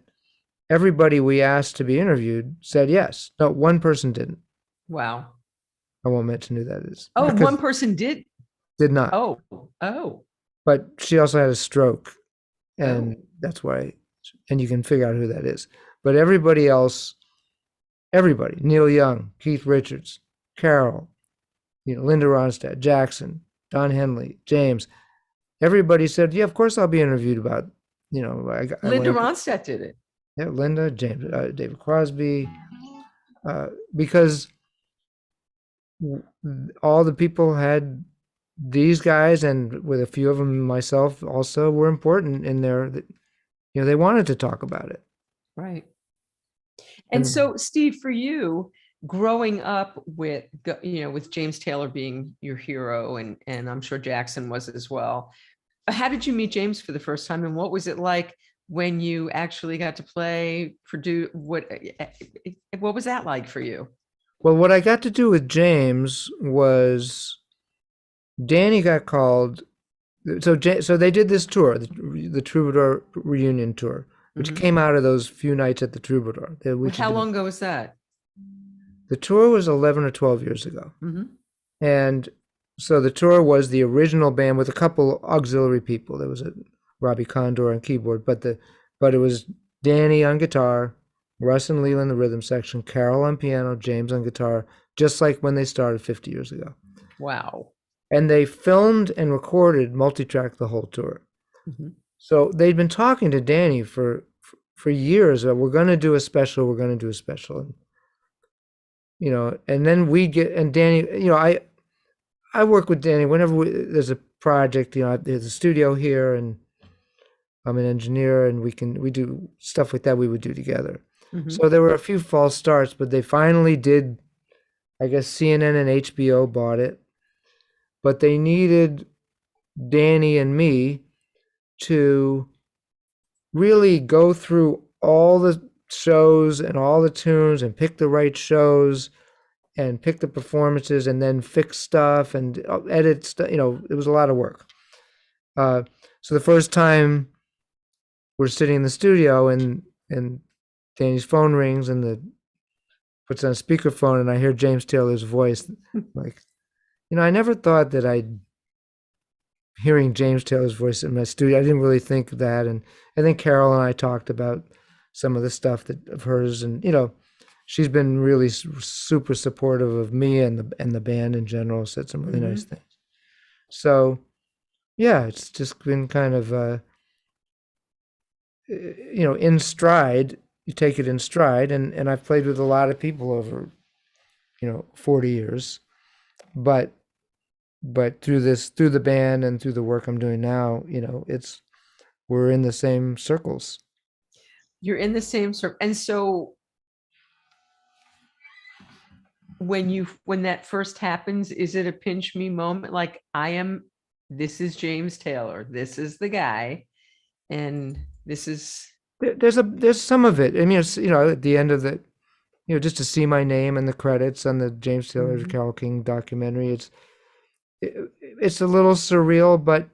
everybody we asked to be interviewed said yes. No, one person didn't. Wow. I won't mention who that is. Oh, one person did not. Oh. But she also had a stroke, and that's why. And you can figure out who that is. But everybody else, Neil Young, Keith Richards, Carole, Linda Ronstadt, Jackson, Don Henley, James. Everybody said, yeah, of course I'll be interviewed about, Linda Ronstadt did it. Yeah, Linda, James, David Crosby, because all the people had these guys, and with a few of them myself also, were important in their, they wanted to talk about it. Right. And so, Steve, for you, growing up with, with James Taylor being your hero, and I'm sure Jackson was as well, how did you meet James for the first time, and what was it like when you actually got to play, produce? What was that like for you? Well, what I got to do with James was Danny got called. So they did this tour, the Troubadour reunion tour, which came out of those few nights at the Troubadour. How long ago was that? The tour was 11 or 12 years ago. And so the tour was the original band with a couple auxiliary people. There was a Robbie Condor on keyboard, but it was Danny on guitar, Russ and Leland the rhythm section, Carole on piano, James on guitar, just like when they started 50 years ago. Wow. And they filmed and recorded multi-track the whole tour. So they'd been talking to Danny for years about, we're going to do a special, and then and Danny, I work with Danny whenever there's a project, there's a studio here and I'm an engineer and we do stuff like that we would do together. So there were a few false starts, but they finally did, I guess CNN and HBO bought it, but they needed Danny and me to really go through all the shows and all the tunes and pick the right shows and pick the performances and then fix stuff and edit stuff. It was a lot of work. So the first time we're sitting in the studio and Danny's phone rings and puts on speakerphone and I hear James Taylor's voice. Like, I never thought that hearing James Taylor's voice in my studio, I didn't really think of that. And I think Carole and I talked about some of the stuff of hers, and she's been really super supportive of me and the band in general. Said some really nice things. So, yeah, it's just been kind of, in stride. You take it in stride, and I've played with a lot of people over, 40 years, but through the band and through the work I'm doing now, we're in the same circles. You're in the same circle, and so when that first happens, is it a pinch me moment? Like, this is James Taylor, this is the guy, and this is. There's some of it. I mean, it's, at the end of the, just to see my name in the credits on the James Taylor Carole King documentary, it's a little surreal, but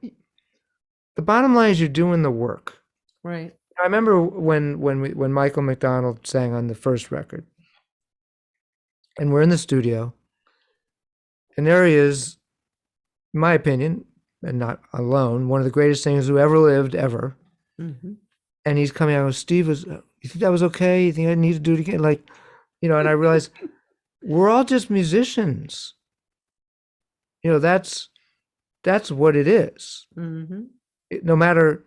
the bottom line is you're doing the work. Right. I remember when Michael McDonald sang on the first record, and we're in the studio, and there he is, in my opinion, and not alone, one of the greatest singers who ever lived, ever. And he's coming out and goes, Steve, you think that was okay? You think I need to do it again? Like, and I realized we're all just musicians. That's what it is. No matter,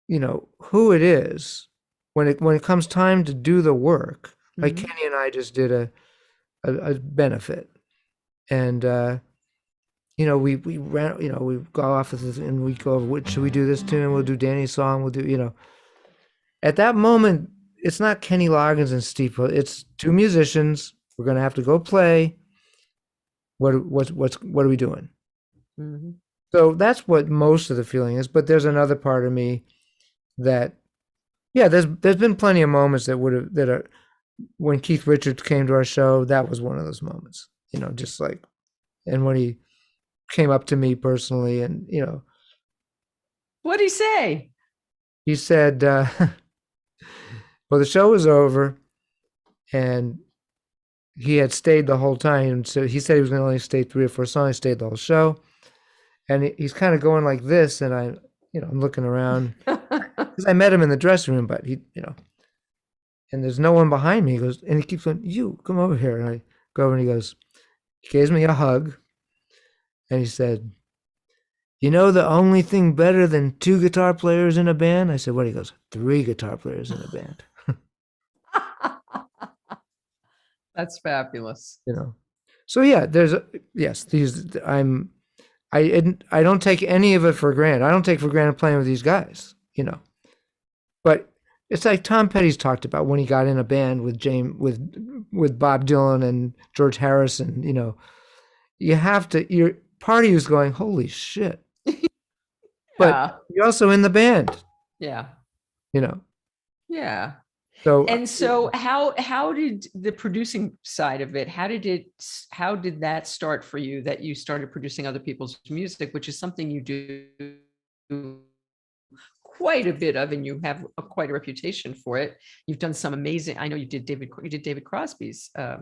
who it is, when it comes time to do the work, like Kenny and I just did a benefit, and we ran, we go off and we go over, what should we do this tune? We'll do Danny's song. We'll do, at that moment, it's not Kenny Loggins and Steve. It's two musicians. We're going to have to go play. What are we doing? So that's what most of the feeling is. But there's another part of me that, there's been plenty of moments when Keith Richards came to our show, that was one of those moments, just like, and when he came up to me personally and, what'd he say? He said, well, the show was over and he had stayed the whole time. So he said he was going to only stay 3 or 4 songs. He stayed the whole show. And he's kind of going like this. And I'm looking around because I met him in the dressing room, but and there's no one behind me. He goes, and he keeps going, you come over here. And I go over and he gives me a hug. And he said, you know the only thing better than 2 guitar players in a band? I said, what? He goes, 3 guitar players in a band. That's fabulous. You know. So yeah, yes, I don't take any of it for granted. I don't take for granted playing with these guys, you know. But it's like Tom Petty's talked about when he got in a band with with Bob Dylan and George Harrison, you know. Your party was going, holy shit. But you're also in the band. Yeah. You know. Yeah. So how did the producing side of it, how did that start for you, that you started producing other people's music, which is something you do quite a bit of, and you have quite a reputation for it. You've done some amazing, I know you did David Crosby's. I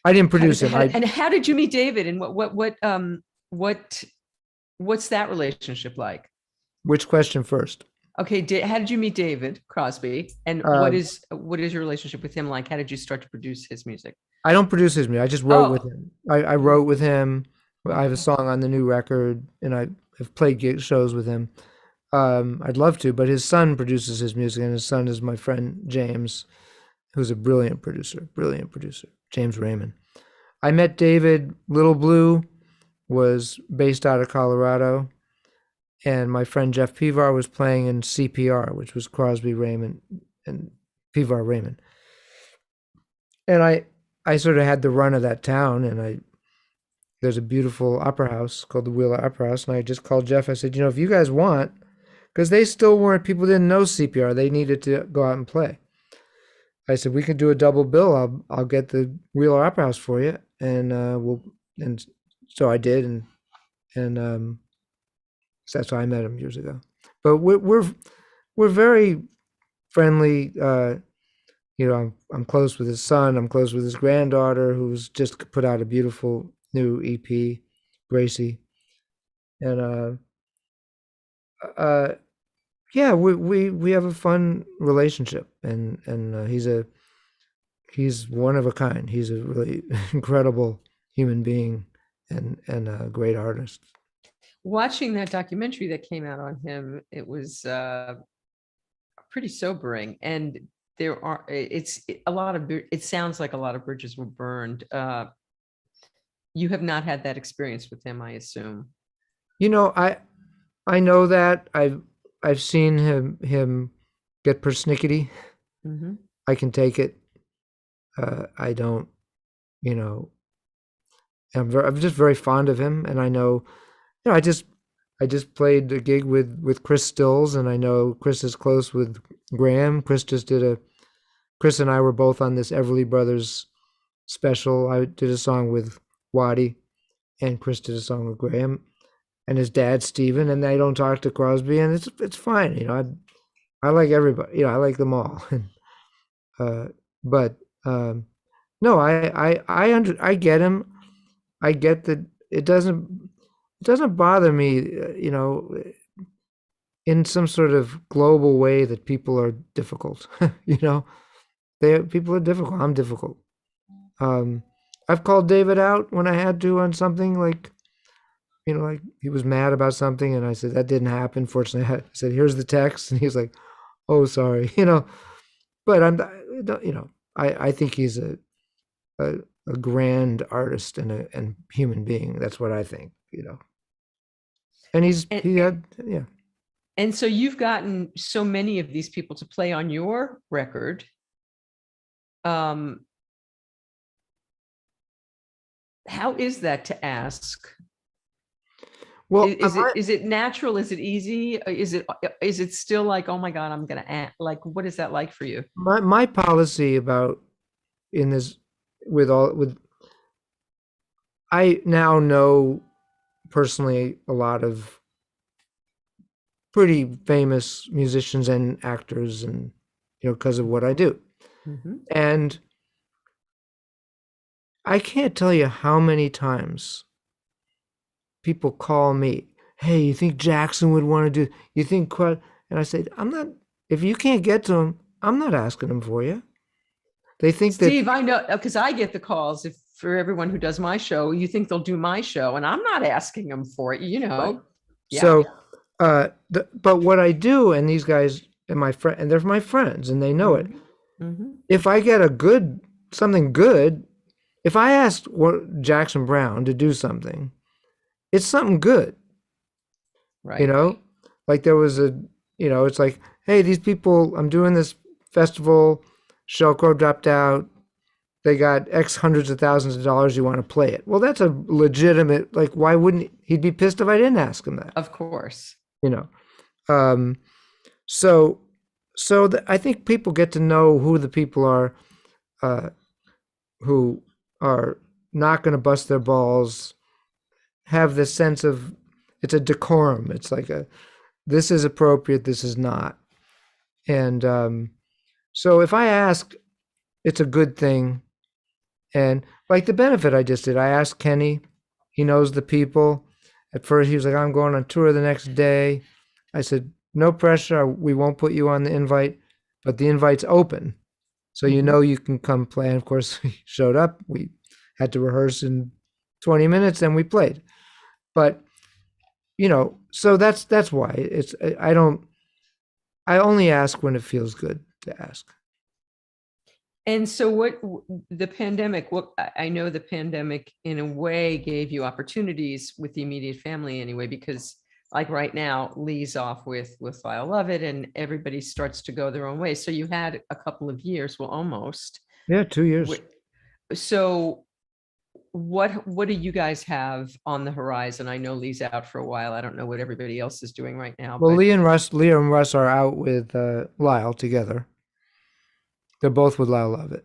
didn't produce him. And how did you meet David, and what's that relationship like? Which question first? Okay, how did you meet David Crosby, and what is your relationship with him like? How did you start to produce his music? I don't produce his music. I just wrote with him. I wrote with him. I have a song on the new record, and I have played shows with him. I'd love to, but his son produces his music, and his son is my friend James, who's a brilliant producer. James Raymond. I met David. Little Blue was based out of Colorado. And my friend Jeff Pivar was playing in CPR, which was Crosby, Raymond, and Pivar Raymond. And I sort of had the run of that town, and there's a beautiful opera house called the Wheeler Opera House, and I just called Jeff. I said, you know, if you guys want, because people didn't know CPR, they needed to go out and play. I said, we can do a double bill. I'll get the Wheeler Opera House for you, and and so I did, and so that's how I met him years ago. But we're very friendly. You know, I'm close with his son. I'm close with his granddaughter, who's just put out a beautiful new EP, Gracie. And yeah, we have a fun relationship, and he's one of a kind. He's a really incredible human being and a great artist. Watching that documentary that came out on him, it was pretty sobering, and it sounds like a lot of bridges were burned. You have not had that experience with him, I assume. You know, I know that I've seen him get persnickety. Mm-hmm. I can take it. I don't, you know. I'm just very fond of him, and I know. You know, I just played a gig with Chris Stills, and I know Chris is close with Graham. Chris and I were both on this Everly Brothers special. I did a song with Waddy, and Chris did a song with Graham, and his dad Stephen, and they don't talk to Crosby, and it's fine. You know, I like everybody. You know, I like them all. But no, I get him. I get that it doesn't bother me, you know, in some sort of global way that people are difficult. You know, people are difficult. I'm difficult. I've called David out when I had to on something, like, you know, like he was mad about something, and I said that didn't happen. Fortunately, I said, here's the text, and he's like, oh, sorry, you know. But you know, I think he's a grand artist and a human being. That's what I think, you know. And yeah. And so you've gotten so many of these people to play on your record. How is that to ask? Well, is it natural? Is it easy? Is it still like, oh my God, I'm gonna act? Like, what is that like for you? My policy about in this I now know personally a lot of pretty famous musicians and actors, and you know, because of what I do. Mm-hmm. And I can't tell you how many times people call me, hey, you think Jackson would want to do, you think, and I said, I'm not, if you can't get to him, I'm not asking him for you. They think Steve, I know, because I get the calls for everyone who does my show, you think they'll do my show, and I'm not asking them for it, you know. Right. Yeah. So, but what I do, and these guys and my friend, and they're my friends, and they know it. Mm-hmm. If I get something good, if I asked Jackson Browne to do something, it's something good. Right. You know, like there was it's like, hey, these people, I'm doing this festival, Shell Crow dropped out, they got X hundreds of thousands of dollars, you want to play it. Well, that's a legitimate, like, why wouldn't he'd be pissed if I didn't ask him that? Of course. You know, so I think people get to know who the people are who are not going to bust their balls, have this sense of, it's a decorum. It's like this is appropriate, this is not. And so if I ask, it's a good thing. And like the benefit I just did, I asked Kenny, he knows the people. At first he was like, I'm going on tour the next day. I said, no pressure, we won't put you on the invite, but the invite's open. So you know you can come play. And of course he showed up. We had to rehearse in 20 minutes and we played. But you know, so that's why it's, I only ask when it feels good to ask. And so what the pandemic, I know the pandemic in a way gave you opportunities with the immediate family anyway, because like right now, Lee's off with I Love It and everybody starts to go their own way. So you had a couple of years, well, almost. Yeah, 2 years. So what do you guys have on the horizon? I know Lee's out for a while. I don't know what everybody else is doing right now. Well, but... Leah and Russ are out with Lyle together. They're both with Lyle Lovett.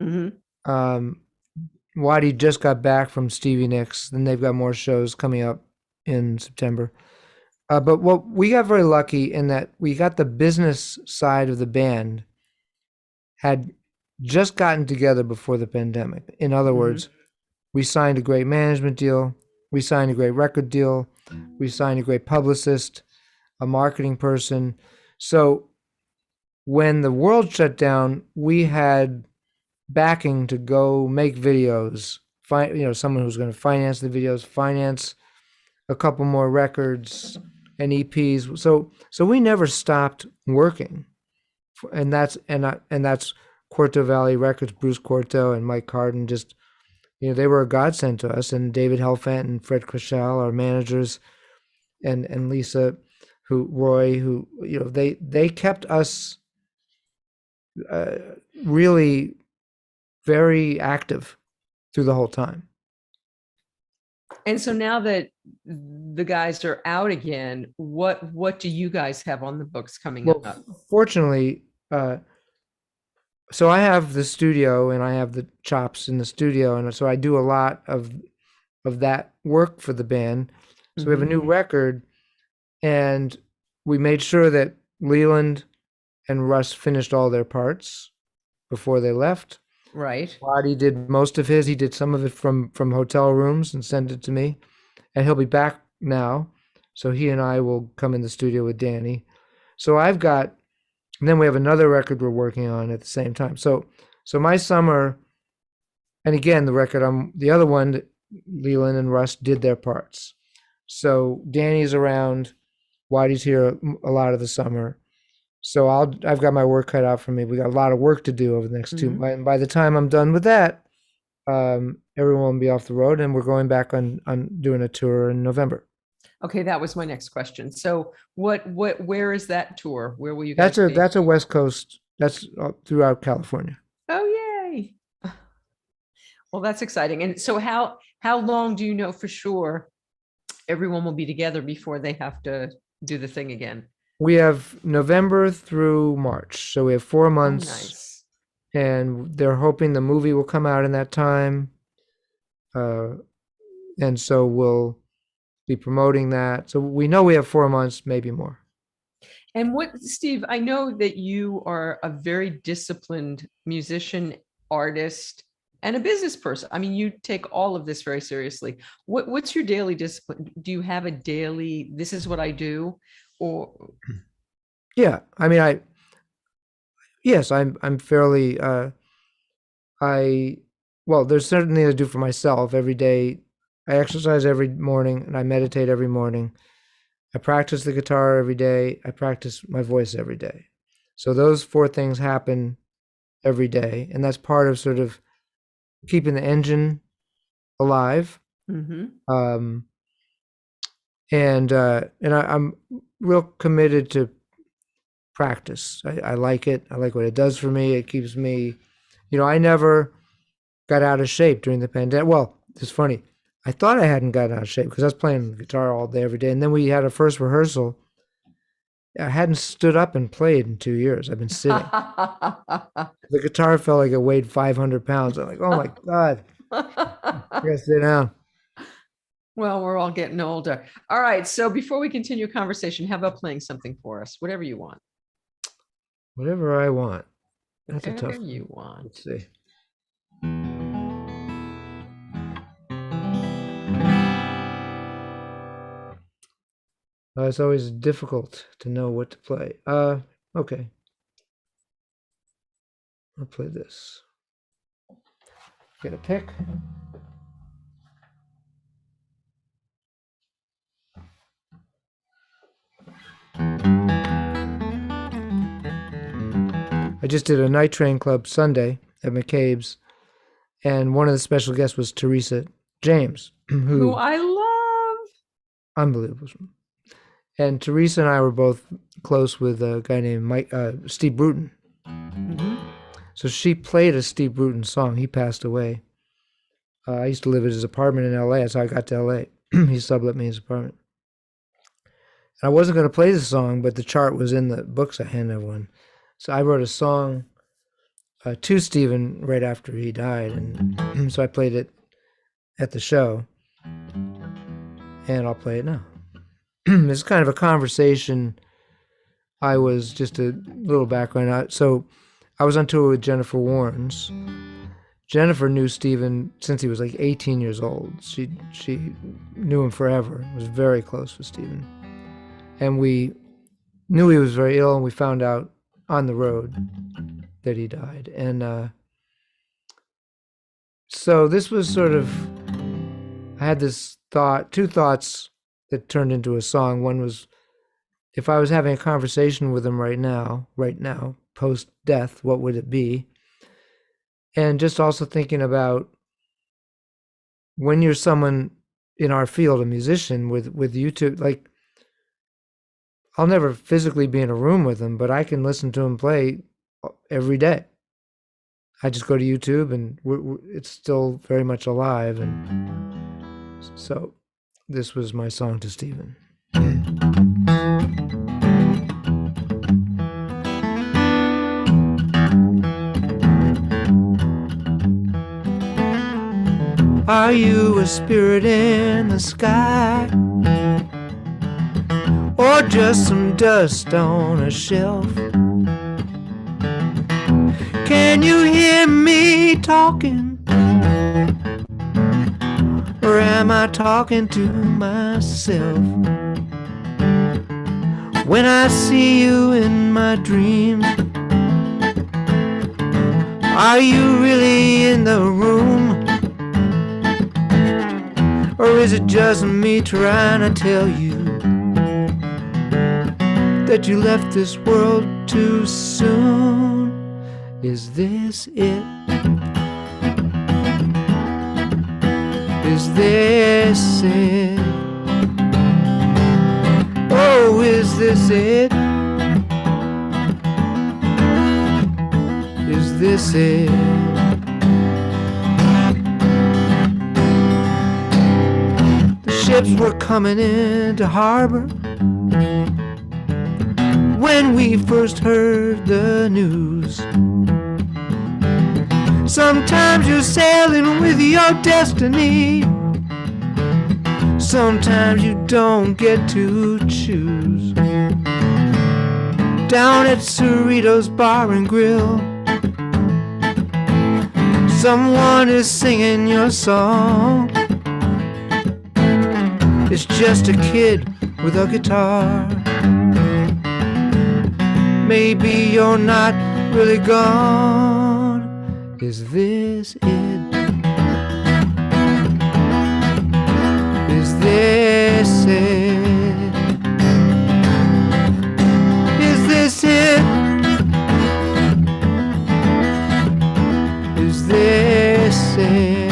Mm-hmm. Waddy just got back from Stevie Nicks, and they've got more shows coming up in September. But what we got very lucky in that we got the business side of the band had just gotten together before the pandemic. In other words, we signed a great management deal, we signed a great record deal, we signed a great publicist, a marketing person. So when the world shut down, we had backing to go make videos, someone who's going to finance the videos, finance a couple more records and EPs. So we never stopped working. And that's Quarto Valley Records, Bruce Quarto and Mike Carden, just, they were a godsend to us. And David Helfant and Fred Chrishell, our managers, and Lisa, Roy, they kept us really very active through the whole time. And so now that the guys are out again, what do you guys have on the books coming up? Fortunately, so I have the studio and I have the chops in the studio, and so I do a lot of that work for the band. So we have a new record, and we made sure that Leland and Russ finished all their parts before they left. Right. Waddy did most of his. He did some of it from hotel rooms and sent it to me. And he'll be back now. So he and I will come in the studio with Danny. So and then we have another record we're working on at the same time. So my summer, and again, the other one, Leland and Russ did their parts. So Danny's around, Waddy's here a lot of the summer. So I've got my work cut out for me. We got a lot of work to do over the next 2 months. And by the time I'm done with that, everyone will be off the road, and we're going back on doing a tour in November. Okay, that was my next question. So where is that tour? Where will you guys be? That's a West Coast. That's throughout California. Oh, yay. Well, that's exciting. And so how long do you know for sure everyone will be together before they have to do the thing again? We have November through March. So we have 4 months. Oh, nice. And they're hoping the movie will come out in that time. And so we'll be promoting that. So we know we have 4 months, maybe more. And Steve, I know that you are a very disciplined musician, artist, and a business person. I mean, you take all of this very seriously. What's your daily discipline? Do you have a daily, this is what I do? Or yeah, I mean, I'm fairly I well, there's certain things I do for myself every day. I exercise every morning and I meditate every morning. I practice the guitar every day. I practice my voice every day. So those 4 things happen every day. And that's part of sort of keeping the engine alive. Mm-hmm. I'm real committed to practice. I like it. I like what it does for me. It keeps me, I never got out of shape during the pandemic. Well, it's funny. I thought I hadn't gotten out of shape because I was playing the guitar all day, every day. And then we had our first rehearsal. I hadn't stood up and played in 2 years. I've been sitting. The guitar felt like it weighed 500 pounds. I'm like, oh my God. I gotta sit down. Well, we're all getting older. All right. So before we continue conversation, how about playing something for us? Whatever you want. Whatever I want. That's Whatever a tough one. you want. Let's see. It's always difficult to know what to play. Okay. I'll play this. Get a pick. I just did a Night Train Club Sunday at McCabe's, and one of the special guests was Teresa James, who I love. Unbelievable. And Teresa and I were both close with a guy named Steve Bruton. Mm-hmm. So she played a Steve Bruton song. He passed away. I used to live at his apartment in L.A. That's how I got to L.A. He sublet me his apartment. And I wasn't going to play the song, but the chart was in the books I handed everyone. So I wrote a song to Stephen right after he died. And so I played it at the show. And I'll play it now. It's kind of a conversation. I was just a little background. So I was on tour with Jennifer Warnes. Jennifer knew Stephen since he was like 18 years old. She knew him forever. Was very close with Stephen. And we knew he was very ill, and we found out on the road that he died. And so this was sort of, I had this thought, 2 thoughts that turned into a song. One was, if I was having a conversation with him right now, post-death, what would it be? And just also thinking about when you're someone in our field, a musician, with YouTube, like, I'll never physically be in a room with him, but I can listen to him play every day. I just go to YouTube, and it's still very much alive. And so this was my song to Stephen. Are you a spirit in the sky? Or just some dust on a shelf? Can you hear me talking? Or am I talking to myself? When I see you in my dreams, are you really in the room? Or is it just me trying to tell you that you left this world too soon? Is this it? Is this it? Oh, is this it? Is this it? The ships were coming into harbor when we first heard the news. Sometimes you're sailing with your destiny. Sometimes you don't get to choose. Down at Cerritos Bar and Grill, someone is singing your song. It's just a kid with a guitar. Maybe you're not really gone. Is this it? this it? Is this it? Is this it?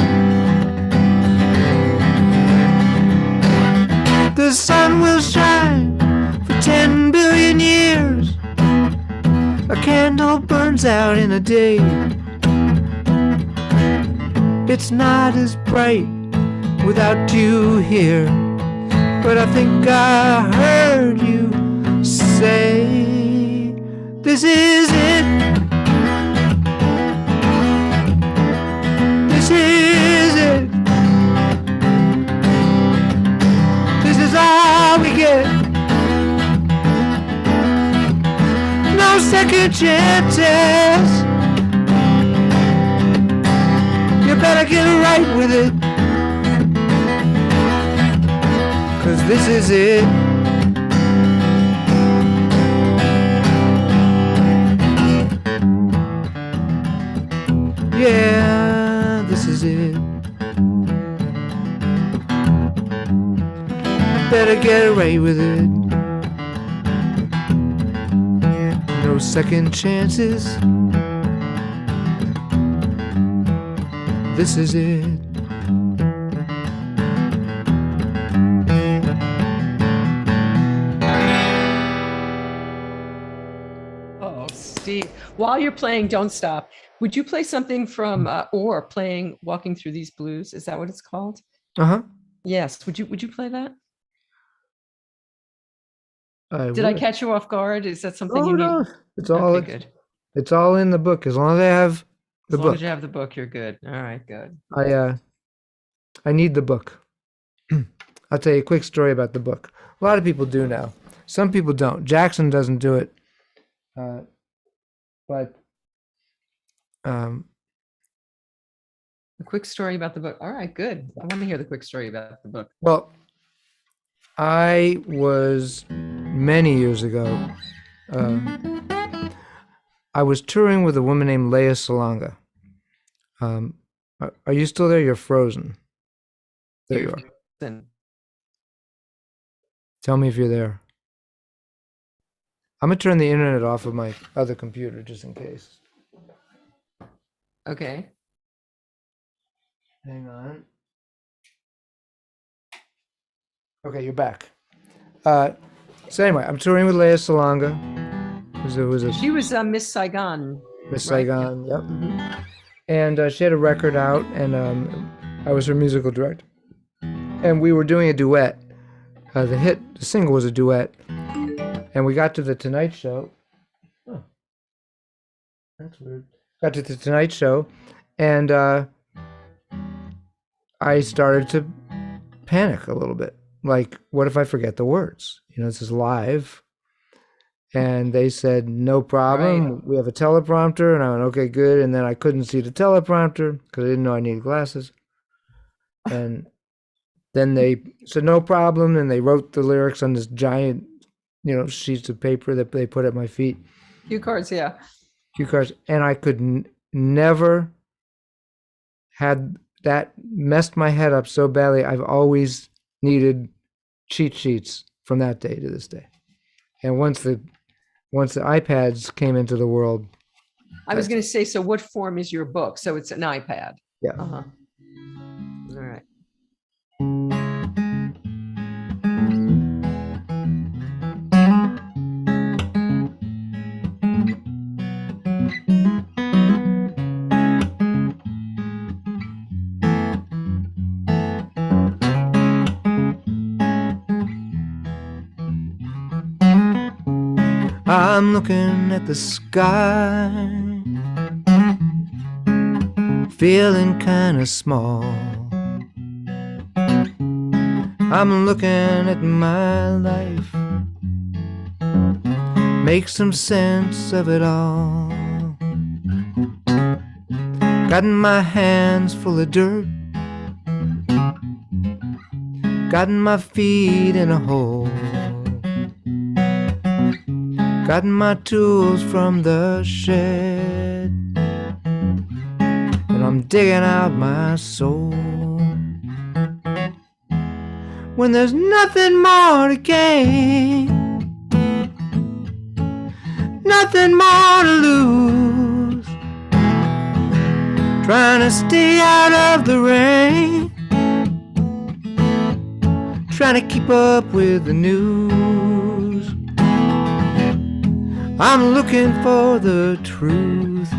The sun will shine for 10 billion years. A candle burns out in a day. It's not as bright without you here, but I think I heard you say, this is it. This is it. This is all we get. No second chances. You better get right with it, 'cause this is it. Yeah, this is it. Better get right with it. No second chances. This is it. Oh, Steve, while you're playing Don't Stop, would you play something from or playing Walking Through These Blues? Is that what it's called? Uh-huh. Yes. Would you play that? I Did I would. catch you off guard? Is that something Oh, you no. need? It's all Okay, good. it's all in the book. As long as I have the As long book. as you have the book, you're good. All right, good. I need the book. I'll tell you a quick story about the book. A lot of people do now. Some people don't. Jackson doesn't do it. But A quick story about the book. All right, good. I want to hear the quick story about the book. well, I was many years ago. I was touring with a woman named Leah Salonga. Are you still there? You're frozen. There you are. Then Tell me if you're there. I'm gonna turn the internet off of my other computer just in case. okay. Hang on. Okay, you're back. So anyway, I'm touring with Leah Salonga. It was a She was Miss Saigon. Miss right? Saigon, yep. Mhm. And she had a record out, and I was her musical director. And we were doing a duet. The single was a duet. And we got to the Tonight Show. Oh, that's weird. Got to the Tonight Show, and I started to panic a little bit. Like, what if I forget the words? You know, this is live. And they said, no problem. Right. We have a teleprompter. And I went, okay, good. And then I couldn't see the teleprompter because I didn't know I needed glasses. And then they said, no problem. And they wrote the lyrics on this giant, sheets of paper that they put at my feet. Cue cards, yeah. Cue cards. And I could never had that messed my head up so badly. I've always needed cheat sheets from that day to this day. And once the iPads came into the world. I was going to say, so what form is your book? So it's an iPad. Yeah. Uh-huh. All right. I'm looking at the sky, feeling kind of small. I'm looking at my life, make some sense of it all. Got my hands full of dirt, got my feet in a hole. Got my tools from the shed, and I'm digging out my soul. when there's nothing more to gain, nothing more to lose, trying to stay out of the rain, trying to keep up with the news. I'm looking for the truth,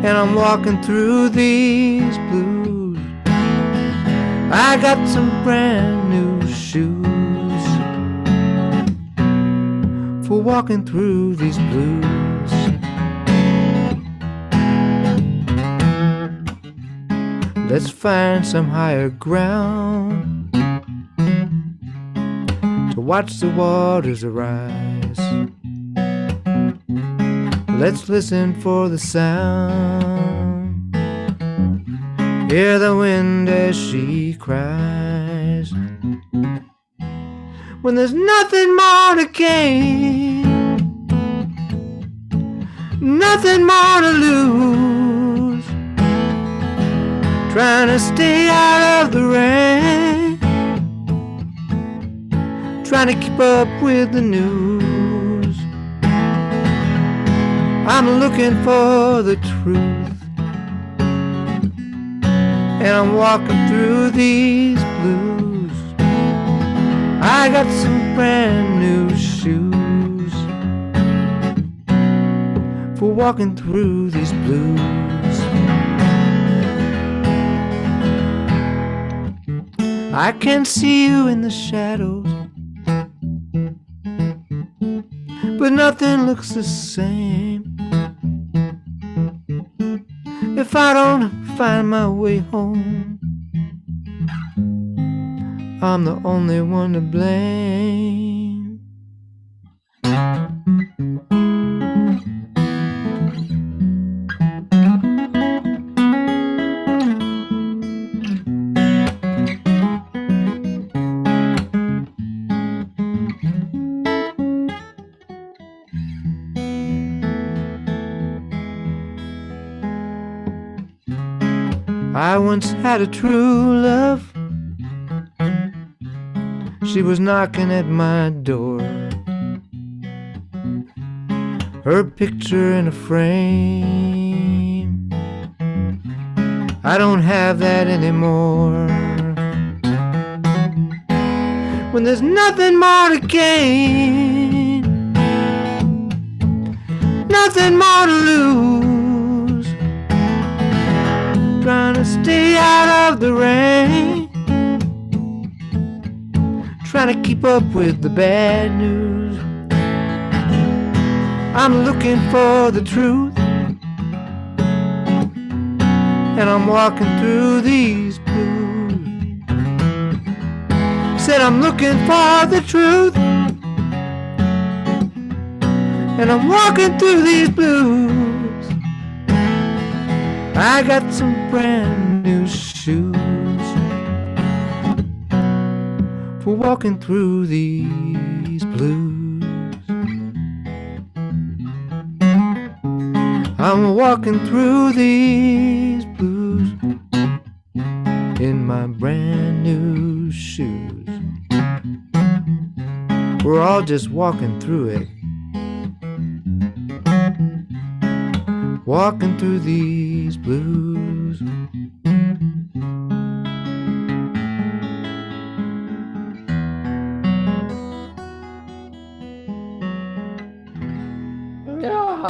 and I'm walking through these blues. I got some brand new shoes for walking through these blues. Let's find some higher ground to watch the waters arise. Let's listen for the sound, hear the wind as she cries. When there's nothing more to gain, nothing more to lose, trying to stay out of the rain, trying to keep up with the news. I'm looking for the truth, and I'm walking through these blues. I got some brand new shoes for walking through these blues. I can see you in the shadows, but nothing looks the same. If I don't find my way home, I'm the only one to blame. I once had a true love. She was knocking at my door, her picture in a frame. I don't have that anymore. When there's nothing more to gain, nothing more to lose, trying to stay out of the rain, trying to keep up with the bad news. I'm looking for the truth, and I'm walking through these blues. Said I'm looking for the truth, and I'm walking through these blues. I got some brand new shoes for walking through these blues. I'm walking through these blues in my brand new shoes. We're all just walking through it, walking through these blues.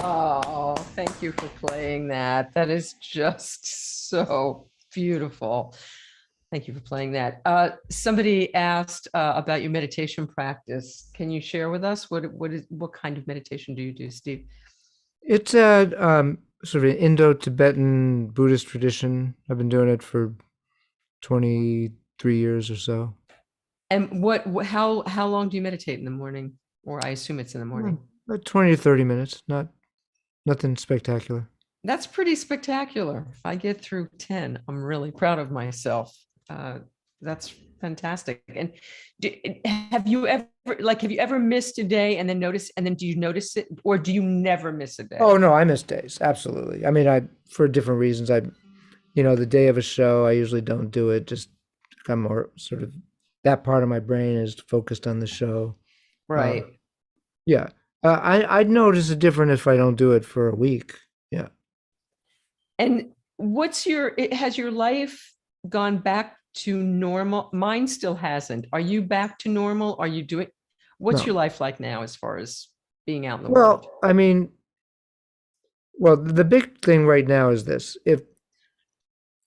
Oh, thank you for playing that. That is just so beautiful. Thank you for playing that. Somebody asked about your meditation practice. Can you share with us what kind of meditation do you do, Steve? It's a sort of an Indo-Tibetan Buddhist tradition. I've been doing it for 23 years or so. And how long do you meditate in the morning? Or I assume it's in the morning. About 20 to 30 minutes, nothing spectacular. That's pretty spectacular. If I get through 10, I'm really proud of myself. That's fantastic. And have you ever missed a day and then do you notice it, or do you never miss a day? Oh no, I miss days. Absolutely. I mean, for different reasons. The day of a show, I usually don't do it. Just I'm more sort of, that part of my brain is focused on the show. Right. Yeah. I'd notice a difference if I don't do it for a week. Yeah. And has your life gone back to normal? Mine still hasn't. Are you back to normal? What's No. your life like now as far as being out in the Well, world? I mean, the big thing right now is this. If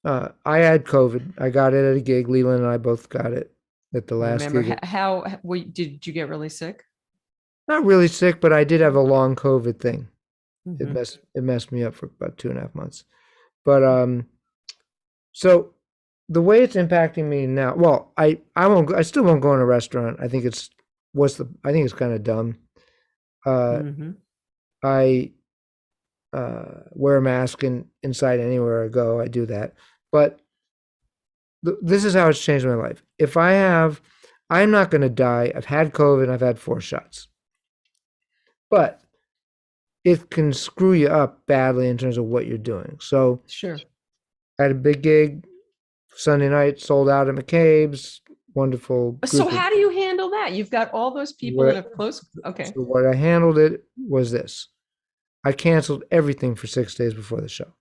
I had COVID, I got it at a gig. Leland and I both got it at the I last remember gig. did you get really sick? Not really sick, but I did have a long COVID thing. It Mhm. messed me up for about 2.5 months. But so the way it's impacting me now, well, I still won't go in a restaurant. I think it's kind of dumb. Mhm. I wear a mask inside anywhere I go. I do that. But this is how it's changed my life. I'm not going to die. I've had COVID. I've had 4 shots. But it can screw you up badly in terms of what you're doing. So Sure. I had a big gig Sunday night, sold out at McCabe's. Wonderful So group of how do you handle that? You've got all those people in what, a close. Okay. so what I handled it was this. I canceled everything for 6 days before the show.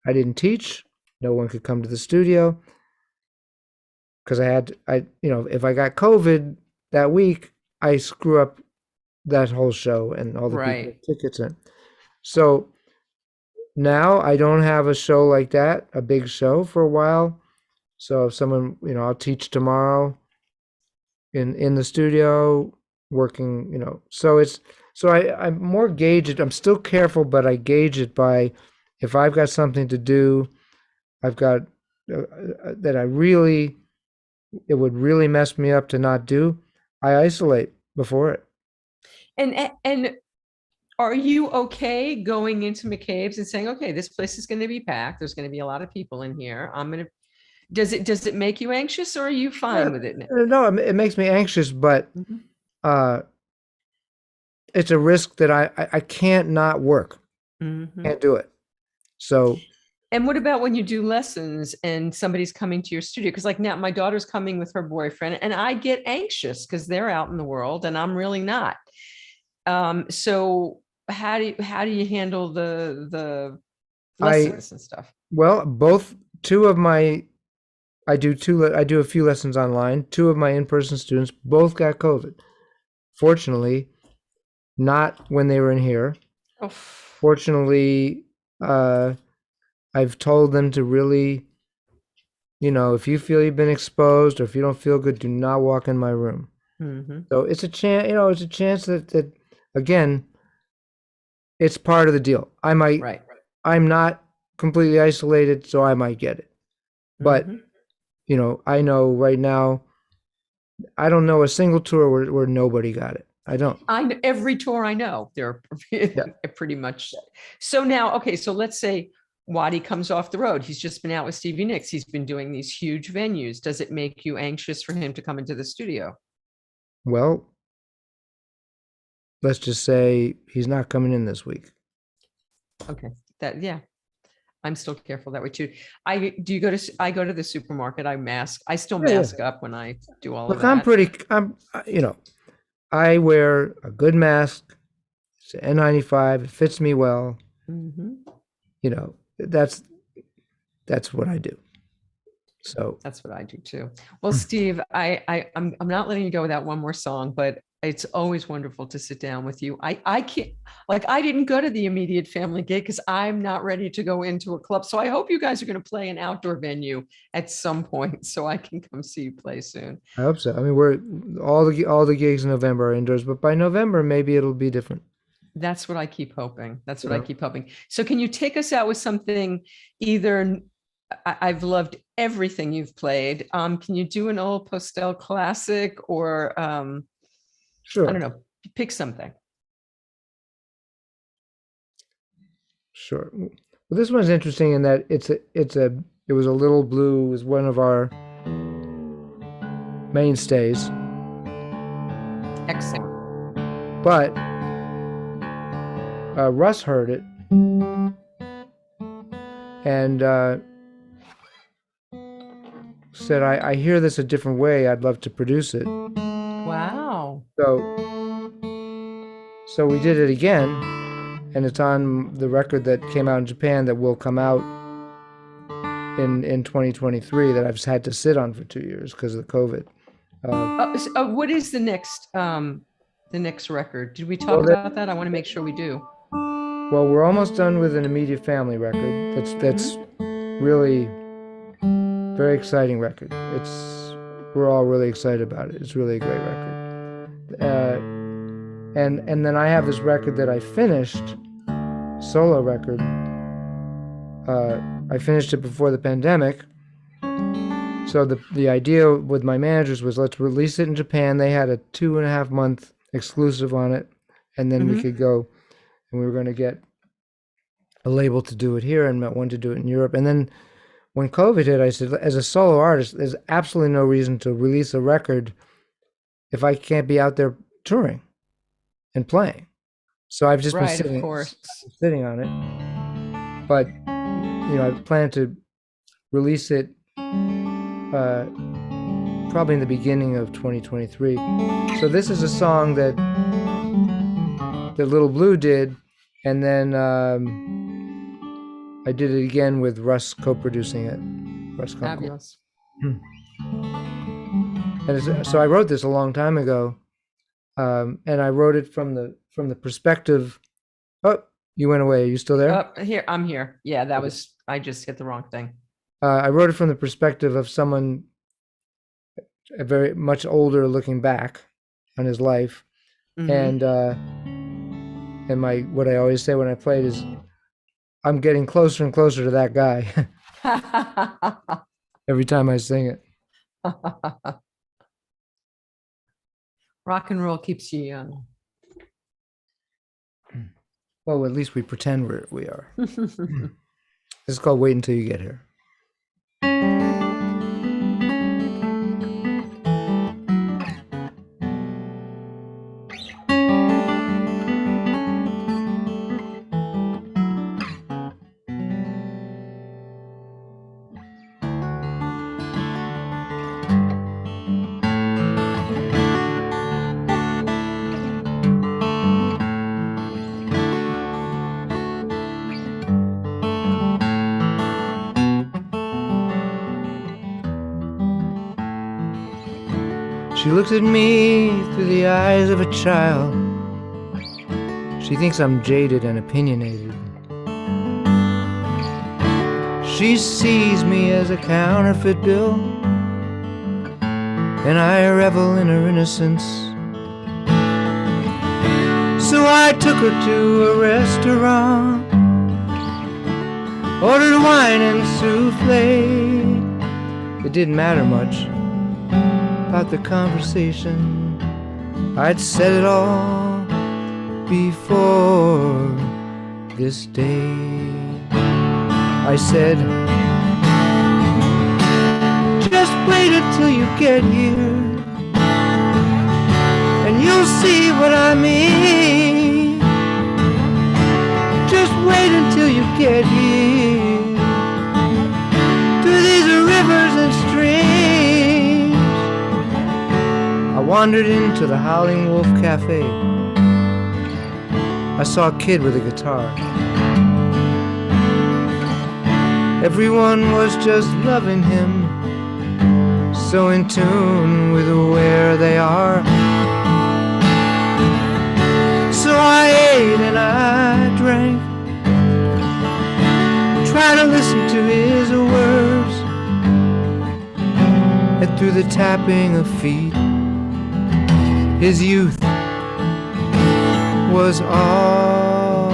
I didn't teach. No one could come to the studio because if I got COVID that week, I screw up that whole show and all the people Right. with tickets in. So now I don't have a show like that, a big show for a while. So if someone, I'll teach tomorrow in the studio working, I'm more gauged. I'm still careful, but I gauge it by if I've got something to do, I've got that it would really mess me up to not do, I isolate before it. And are you okay going into McCabe's and saying, okay, this place is going to be packed. There's going to be a lot of people in here. Does it make you anxious, or are you fine with it? No, it makes me anxious, but Mhm. it's a risk that I can't not work. Mhm. Can't do it. So And what about when you do lessons and somebody's coming to your studio? Because like now my daughter's coming with her boyfriend and I get anxious because they're out in the world and I'm really not. So how do you handle the I lessons and stuff? well, both two of my I do a few lessons online. 2 of my in-person students both got COVID. Fortunately, not when they were in here. Oh, Fortunately, I've told them to really, if you feel you've been exposed or if you don't feel good, do not walk in my room. mhm. So it's a chance, that again, it's part of the deal. Right. I'm not completely isolated, so I might get it. But, Mhm. I know right now, I don't know a single tour where nobody got it. I don't. Every tour I know, they're Yeah. pretty much. So now, okay, so let's say Waddy comes off the road. He's just been out with Stevie Nicks. He's been doing these huge venues. Does it make you anxious for him to come into the studio? Well, let's just say he's not coming in this week. Okay, yeah, I'm still careful that way too. I go to the supermarket. I still Yeah, yeah. mask up when I do all of Look, I wear a good mask. It's an N95. It fits me well. Mhm. That's what I do. So That's what I do too. Well, Steve, I'm not letting you go without one more song, but it's always wonderful to sit down with you. I can't, like, I didn't go to the immediate family gig because I'm not ready to go into a club. So I hope you guys are going to play an outdoor venue at some point so I can come see you play soon. I hope so. I mean, we're all the gigs in November are indoors, but by November maybe it'll be different. That's what I keep hoping. That's what I Yeah. keep hoping. So can you take us out with something either? I've loved everything you've played. Can you do an old Postell classic or I Sure. don't know, pick something. Sure. Well, this one's interesting in that it was a Little Blue was one of our mainstays, Excellent. but Russ heard it and said, I hear this a different way. I'd love to produce it. Wow. So we did it again, and it's on the record that came out in Japan that will come out in 2023 that I've had to sit on for 2 years because of the COVID. What is the next record? Did we talk about that? I want to make sure we do. Well, we're almost done with an Immediate Family record. That's really very exciting record. We're all really excited about it. It's really a great record. And then I have this record that I finished, solo record. I finished it before the pandemic. So the idea with my managers was, let's release it in Japan. They had a 2.5 month exclusive on it, and then we could go, and we were going to get a label to do it here and one to do it in Europe. And then when COVID hit, I said, as a solo artist, there's absolutely no reason to release a record if I can't be out there touring and playing. So I've just been sitting on it. But, I plan to release it probably in the beginning of 2023. So this is a song that Little Blue did, and then I did it again with Russ co-producing it. Russ Kunkle. Fabulous. And so I wrote this a long time ago, and I wrote it from the perspective. Oh, you went away. Are you still there? Here, I'm here. Yeah, I just hit the wrong thing. I wrote it from the perspective of someone very much older, looking back on his life, and what I always say when I play it is, I'm getting closer and closer to that guy every time I sing it. Rock and roll keeps you young. Well, at least we pretend we are. This is called Wait Until You Get Here. She looks at me through the eyes of a child. She thinks I'm jaded and opinionated. She sees me as a counterfeit bill, and I revel in her innocence. So I took her to a restaurant, ordered wine and souffle. It didn't matter much about the conversation. I'd said it all before this day. I said, just wait until you get here, and you'll see what I mean. Just wait until you get here, through these rivers and streams. I wandered into the Howling Wolf Cafe. I saw a kid with a guitar. Everyone was just loving him, so in tune with where they are. So I ate and I drank, trying to listen to his words, and through the tapping of feet, his youth was all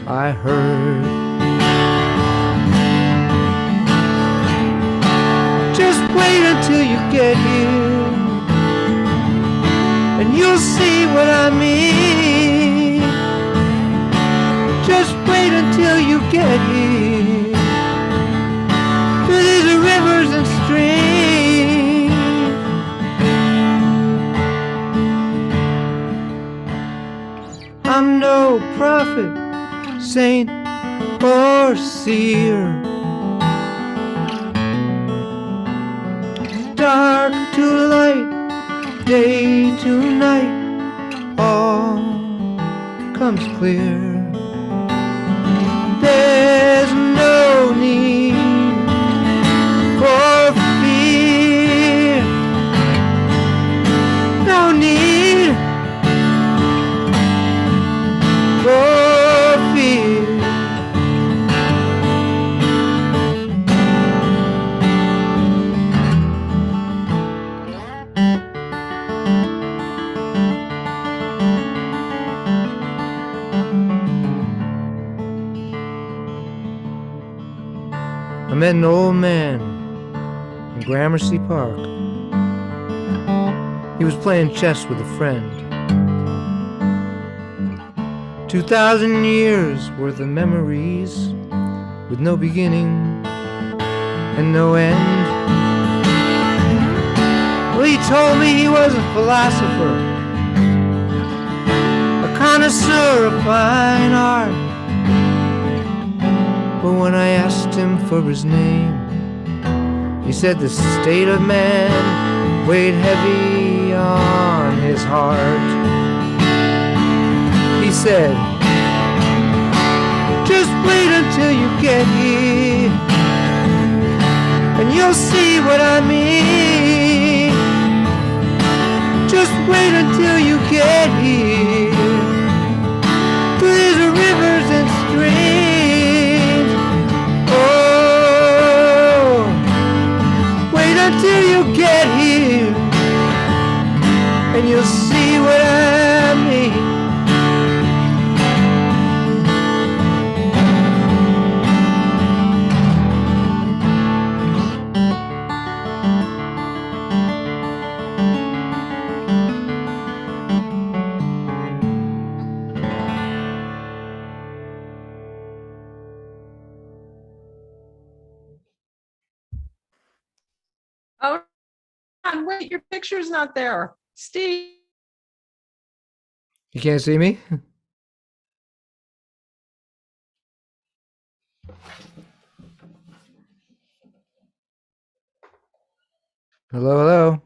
I heard. Just wait until you get here, and you'll see what I mean. Just wait until you get here, through these rivers and streams. I'm no prophet, saint, or seer. dark to light, day to night, all comes clear. There's no need for fear, no need for fear. I met an old man in Gramercy Park. He was playing chess with a friend. 2,000 years worth of memories with no beginning and no end. Well, he told me he was a philosopher, a connoisseur of fine art. But when I asked him for his name, he said the state of man weighed heavy on his heart. He said, just wait until you get here, and you'll see what I mean. Just wait until you get here. These are rivers and streams. Oh, wait until you get here, and you'll see what I mean. Oh, wait, your picture's not there. Steve. You can't see me? Hello, hello.